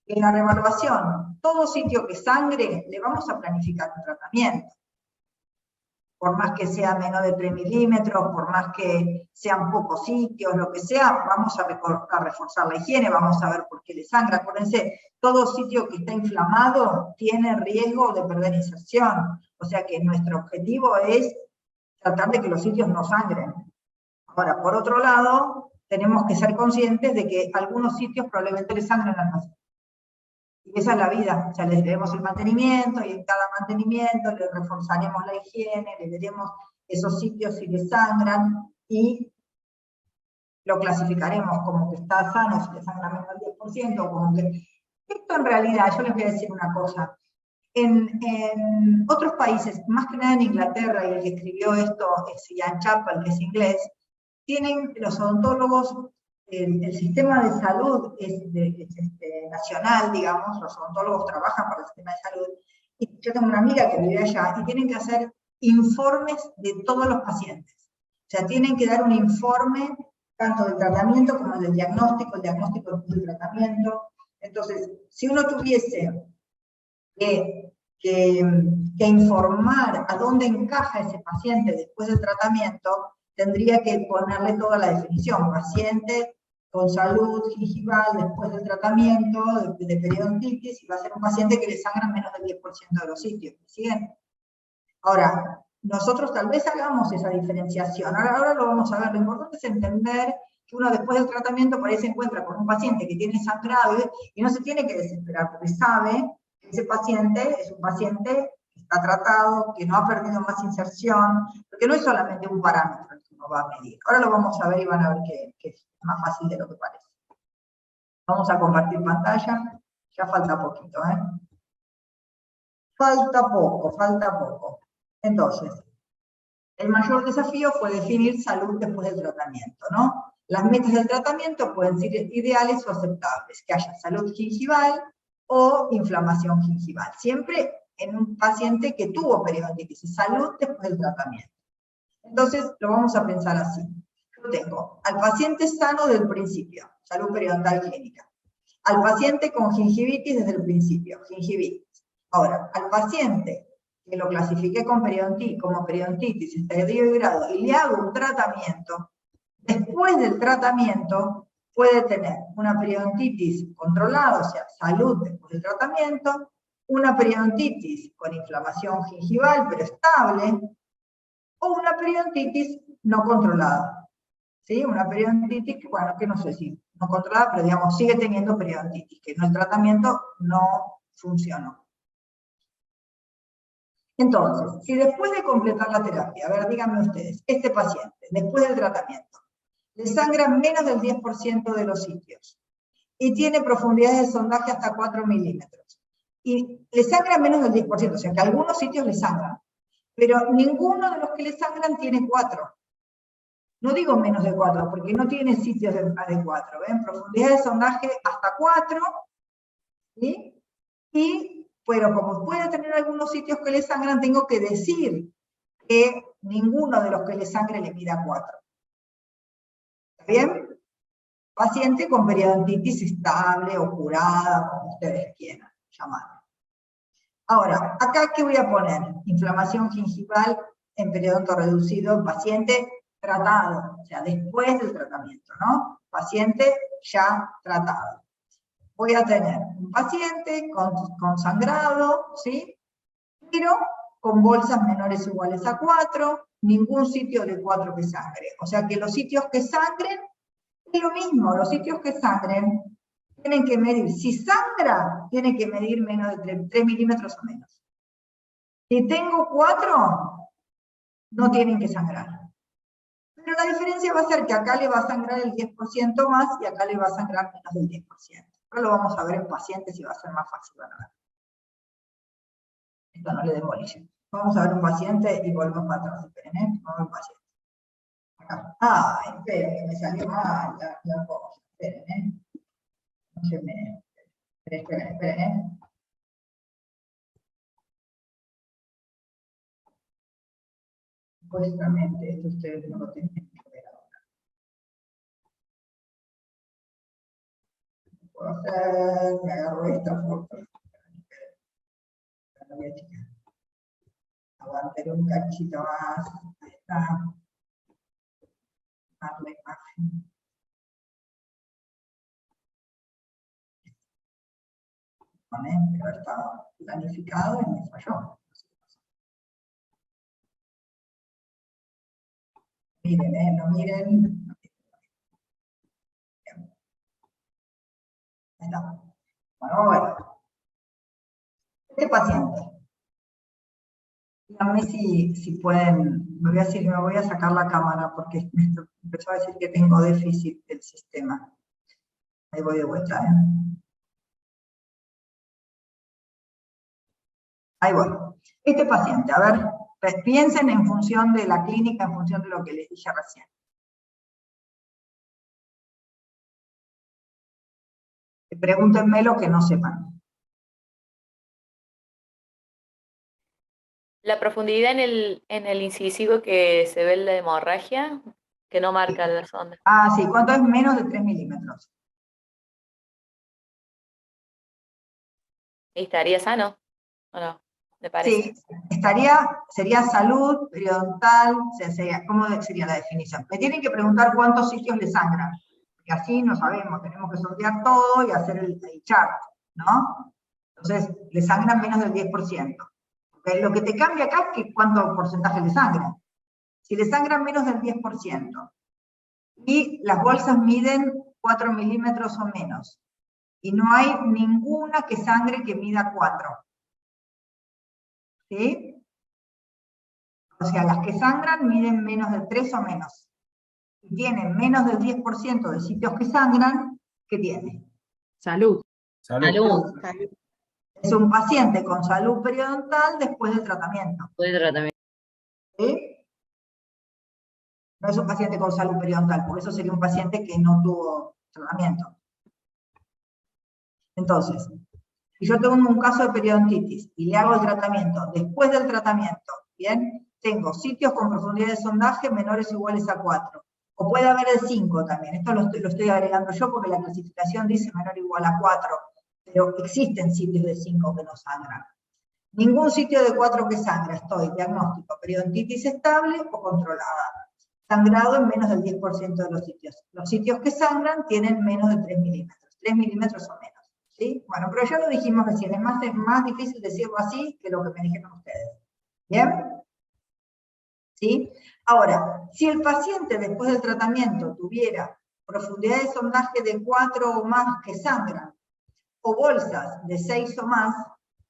En la reevaluación, todo sitio que sangre, le vamos a planificar un tratamiento. Por más que sea menos de 3 milímetros, por más que sean pocos sitios, lo que sea, vamos a reforzar la higiene, vamos a ver por qué le sangra. Acuérdense, todo sitio que está inflamado tiene riesgo de perder inserción. O sea que nuestro objetivo es tratar de que los sitios no sangren. Ahora, por otro lado, tenemos que ser conscientes de que algunos sitios probablemente le sangren al paciente. Y esa es la vida, o sea, le daremos el mantenimiento y en cada mantenimiento le reforzaremos la higiene, le veremos esos sitios si le sangran y lo clasificaremos como que está sano, si le sangra menos del 10%, como que... Esto en realidad, yo les voy a decir una cosa, en otros países, más que nada en Inglaterra, y el que escribió esto es Ian Chappell, que es inglés, tienen los odontólogos, el sistema de salud es nacional, digamos, los odontólogos trabajan para el sistema de salud, y yo tengo una amiga que vive allá, y tienen que hacer informes de todos los pacientes. O sea, tienen que dar un informe tanto del tratamiento como del diagnóstico, el diagnóstico del tratamiento. Entonces, si uno tuviese que informar a dónde encaja ese paciente después del tratamiento, tendría que ponerle toda la definición, paciente con salud gingival después del tratamiento, de periodontitis, y va a ser un paciente que le sangra menos del 10% de los sitios. ¿Siguen? Ahora, nosotros tal vez hagamos esa diferenciación, ahora lo vamos a ver, lo importante es entender que uno después del tratamiento por ahí se encuentra con un paciente que tiene sangrado y no se tiene que desesperar, porque sabe que ese paciente es un paciente que está tratado, que no ha perdido más inserción, porque no es solamente un parámetro el que uno va a medir. Ahora lo vamos a ver y van a ver que es más fácil de lo que parece. Vamos a compartir pantalla, ya falta poquito, ¿eh? Falta poco. Entonces, el mayor desafío fue definir salud después del tratamiento, ¿no? Las metas del tratamiento pueden ser ideales o aceptables, que haya salud gingival o inflamación gingival, siempre en un paciente que tuvo periodontitis y salud después del tratamiento. Entonces, lo vamos a pensar así. Yo tengo al paciente sano del principio, salud periodontal clínica. Al paciente con gingivitis desde el principio, gingivitis. Ahora, al paciente que lo clasifiqué como periodontitis estadio de grado y le hago un tratamiento, después del tratamiento puede tener una periodontitis controlada, o sea, salud después del tratamiento, una periodontitis con inflamación gingival pero estable, o una periodontitis no controlada. ¿Sí? Una periodontitis, bueno, que no sé si no controlada, pero digamos, sigue teniendo periodontitis, que el tratamiento no funcionó. Entonces, si después de completar la terapia, a ver, díganme ustedes, este paciente, después del tratamiento, le sangran menos del 10% de los sitios, y tiene profundidades de sondaje hasta 4 milímetros, y le sangran menos del 10%, o sea que algunos sitios le sangran, pero ninguno de los que le sangran tiene 4. No digo menos de 4, porque no tiene sitios de más de 4, ¿ven? Profundidad de sondaje hasta 4, ¿sí? Pero como puede tener algunos sitios que le sangran, tengo que decir que ninguno de los que le sangre le mida 4. ¿Está bien? Paciente con periodontitis estable o curada, como ustedes quieran llamarlo. Ahora, acá, ¿qué voy a poner? Inflamación gingival en periodonto reducido, paciente tratado, o sea, después del tratamiento, ¿no? Paciente ya tratado. Voy a tener un paciente con sangrado, ¿sí? Pero con bolsas menores o iguales a 4, ningún sitio de 4 que sangre. O sea que los sitios que sangren, es lo mismo, los sitios que sangren tienen que medir, si sangra, tiene que medir menos de 3 milímetros o menos. Si tengo 4, no tienen que sangrar. Pero la diferencia va a ser que acá le va a sangrar el 10% más y acá le va a sangrar menos del 10%. Ahora lo vamos a ver en pacientes y va a ser más fácil, van a ver. Esto no le demolice. Vamos a ver un paciente y volvemos para atrás. Esperen, ¿eh? Vamos a ver un paciente. Acá. Ay, esperen, que me salió mal la cosa. Esperen, ¿eh? No se me... Esperen, ¿eh? Supuestamente, esto ustedes no lo tienen que ver ahora. Puedo hacer, me agarro esta foto. La voy a checar. Aguantaré un cachito más. Ahí está. Dar la imagen. Pero estaba planificado y me falló. Miren, no miren. Ahí está. Bueno. Este paciente. Díganme si pueden, me voy a sacar la cámara porque me empezó a decir que tengo déficit del sistema. Ahí voy de vuelta, ¿eh? Ahí voy. Este paciente, a ver, piensen en función de la clínica, en función de lo que les dije recién. Pregúntenme lo que no sepan. La profundidad en el incisivo que se ve la hemorragia, que no marca la sonda. Ah, sí, ¿cuánto es menos de 3 milímetros? ¿Y estaría sano? ¿O no? ¿Me parece? Sí, sería salud periodontal, ¿cómo sería la definición? Me tienen que preguntar cuántos sitios le sangran, porque así no sabemos, tenemos que sortear todo y hacer el chart, ¿no? Entonces, le sangran menos del 10%. Lo que te cambia acá es que cuánto porcentaje le sangran. Si le sangran menos del 10%, y las bolsas miden 4 milímetros o menos, Y no hay ninguna que sangre que mida 4. ¿Sí? O sea, las que sangran miden menos de 3 o menos. Y tienen menos del 10% de sitios que sangran, ¿qué tiene? Salud. Salud. Es un paciente con salud periodontal después del tratamiento. Puede tratamiento. ¿Sí? No es un paciente con salud periodontal, por eso sería un paciente que no tuvo tratamiento. Entonces, si yo tengo un caso de periodontitis y le hago el tratamiento, después del tratamiento, ¿bien? Tengo sitios con profundidad de sondaje menores o iguales a 4. O puede haber el 5 también. Esto lo estoy agregando yo porque la clasificación dice menor o igual a 4. Pero existen sitios de 5 que no sangran. Ningún sitio de 4 que sangra. Estoy diagnóstico, periodontitis estable o controlada. Sangrado en menos del 10% de los sitios. Los sitios que sangran tienen menos de 3 milímetros. 3 milímetros o menos. ¿Sí? Bueno, pero ya lo dijimos recién. Es más difícil decirlo así que lo que me dijeron ustedes. ¿Bien? ¿Sí? Ahora, si el paciente después del tratamiento tuviera profundidad de sondaje de 4 o más que sangran, o bolsas de 6 o más,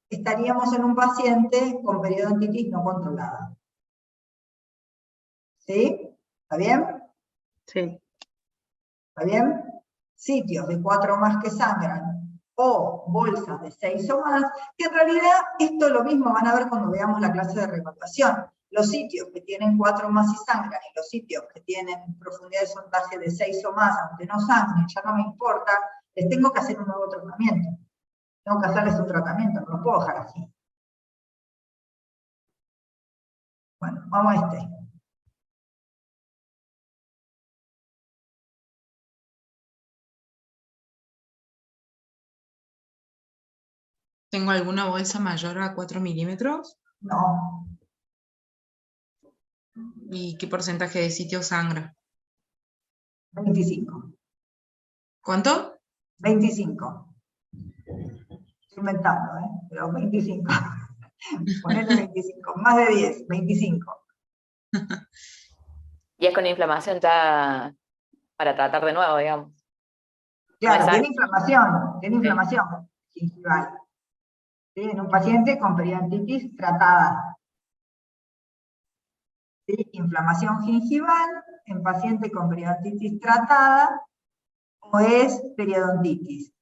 estaríamos en un paciente con periodontitis no controlada. ¿Sí? ¿Está bien? Sí. ¿Está bien? Sitios de 4 o más que sangran, o bolsas de 6 o más, que en realidad esto lo mismo van a ver cuando veamos la clase de reevaluación. Los sitios que tienen 4 o más y sangran, y los sitios que tienen profundidad de sondaje de 6 o más, aunque no sangren, ya no me importa, les tengo que hacer un nuevo tratamiento. Tengo que hacerles un tratamiento, no lo puedo dejar así. Bueno, vamos a este. ¿Tengo alguna bolsa mayor a 4 milímetros? No, ¿Y qué porcentaje de sitio sangra? 25. ¿Cuánto? 25. Estoy inventando, pero 25. Ponele 25, más de 10, 25. Y es con inflamación ya para tratar de nuevo, digamos. Claro, No es tiene inflamación gingival. ¿Sí? En un paciente con periodontitis tratada. ¿Sí? Inflamación gingival en paciente con periodontitis tratada o es periodontitis.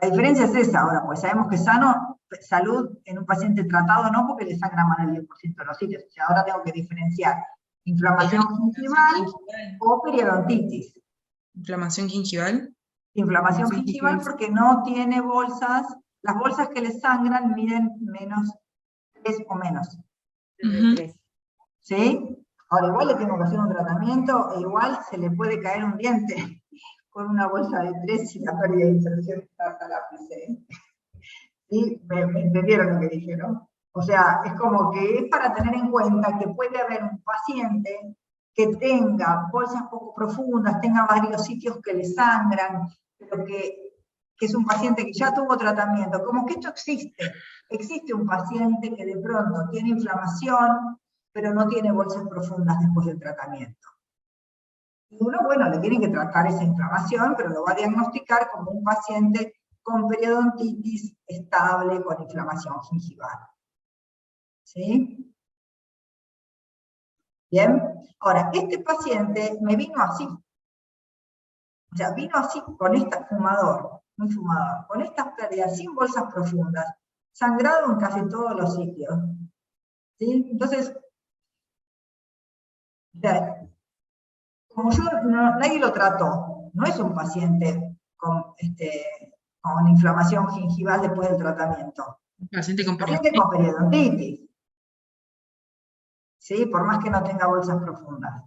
La diferencia es esa ahora, pues sabemos que salud en un paciente tratado no, porque le sangra más del 10% de los sitios. O sea, ahora tengo que diferenciar inflamación gingival o periodontitis. ¿Inflamación gingival? Inflamación gingival porque no tiene bolsas, las bolsas que le sangran miden menos 3 o menos. ¿Sí? Ahora igual le tengo que hacer un tratamiento e igual se le puede caer un diente con una bolsa de 3 y la pérdida de inserción está hasta la lápiz. ¿Sí? ¿Me entendieron lo que dije, no? O sea, es como que es para tener en cuenta que puede haber un paciente que tenga bolsas poco profundas, tenga varios sitios que le sangran, pero que es un paciente que ya tuvo tratamiento. Como que esto existe. Existe un paciente que de pronto tiene inflamación, pero no tiene bolsas profundas después del tratamiento. Y uno, bueno, le tiene que tratar esa inflamación, pero lo va a diagnosticar como un paciente con periodontitis estable con inflamación gingival. ¿Sí? Bien. Ahora, este paciente me vino así. O sea, vino así con muy fumador, con estas pérdidas sin bolsas profundas, sangrado en casi todos los sitios. ¿Sí? Entonces, como nadie lo trató, no es un paciente con inflamación gingival después del tratamiento. Un paciente con periodontitis. ¿Sí? Por más que no tenga bolsas profundas.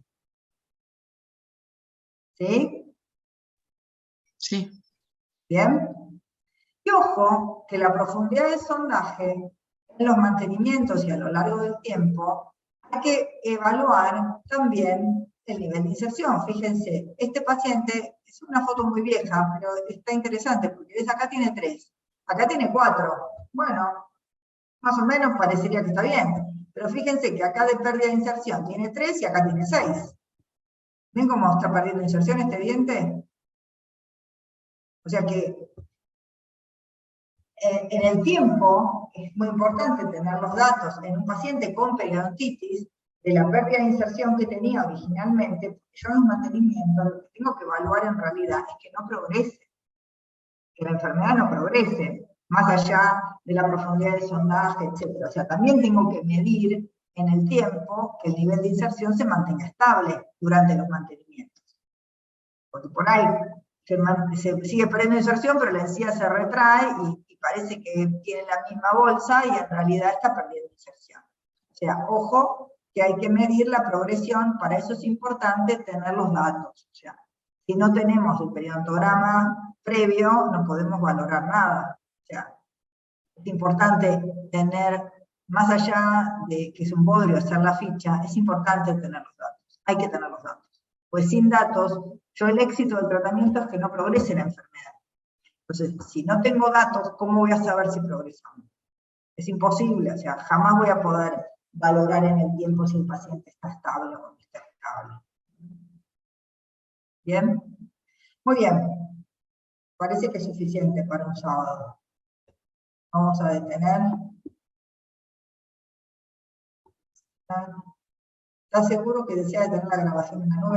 ¿Sí? Sí. ¿Bien? Y ojo, que la profundidad de sondaje en los mantenimientos y a lo largo del tiempo, hay que evaluar también el nivel de inserción. Fíjense, este paciente, es una foto muy vieja, pero está interesante, porque ves, acá tiene 3, acá tiene 4. Bueno, más o menos parecería que está bien, pero fíjense que acá de pérdida de inserción tiene 3 y acá tiene 6. ¿Ven cómo está perdiendo inserción este diente? O sea que en el tiempo es muy importante tener los datos en un paciente con periodontitis de la pérdida de inserción que tenía originalmente, porque yo en un mantenimiento lo que tengo que evaluar en realidad es que no progrese, que la enfermedad no progrese, más allá de la profundidad del sondaje, etc. O sea, también tengo que medir en el tiempo que el nivel de inserción se mantenga estable durante los mantenimientos. Porque por ahí se sigue perdiendo inserción, pero la encía se retrae y parece que tiene la misma bolsa y en realidad está perdiendo inserción. O sea, ojo, que hay que medir la progresión, para eso es importante tener los datos. O sea, si no tenemos el periodontograma previo, no podemos valorar nada. O sea, es importante tener, más allá de que es un bodrio hacer la ficha, es importante tener los datos. Hay que tener los datos. Pues sin datos, el éxito del tratamiento es que no progrese la enfermedad. Entonces, si no tengo datos, ¿cómo voy a saber si progresamos? Es imposible, o sea, jamás voy a poder valorar en el tiempo si el paciente está estable o no está estable. ¿Bien? Muy bien. Parece que es suficiente para un sábado. Vamos a detener. ¿Estás seguro que desea detener la grabación en la nube?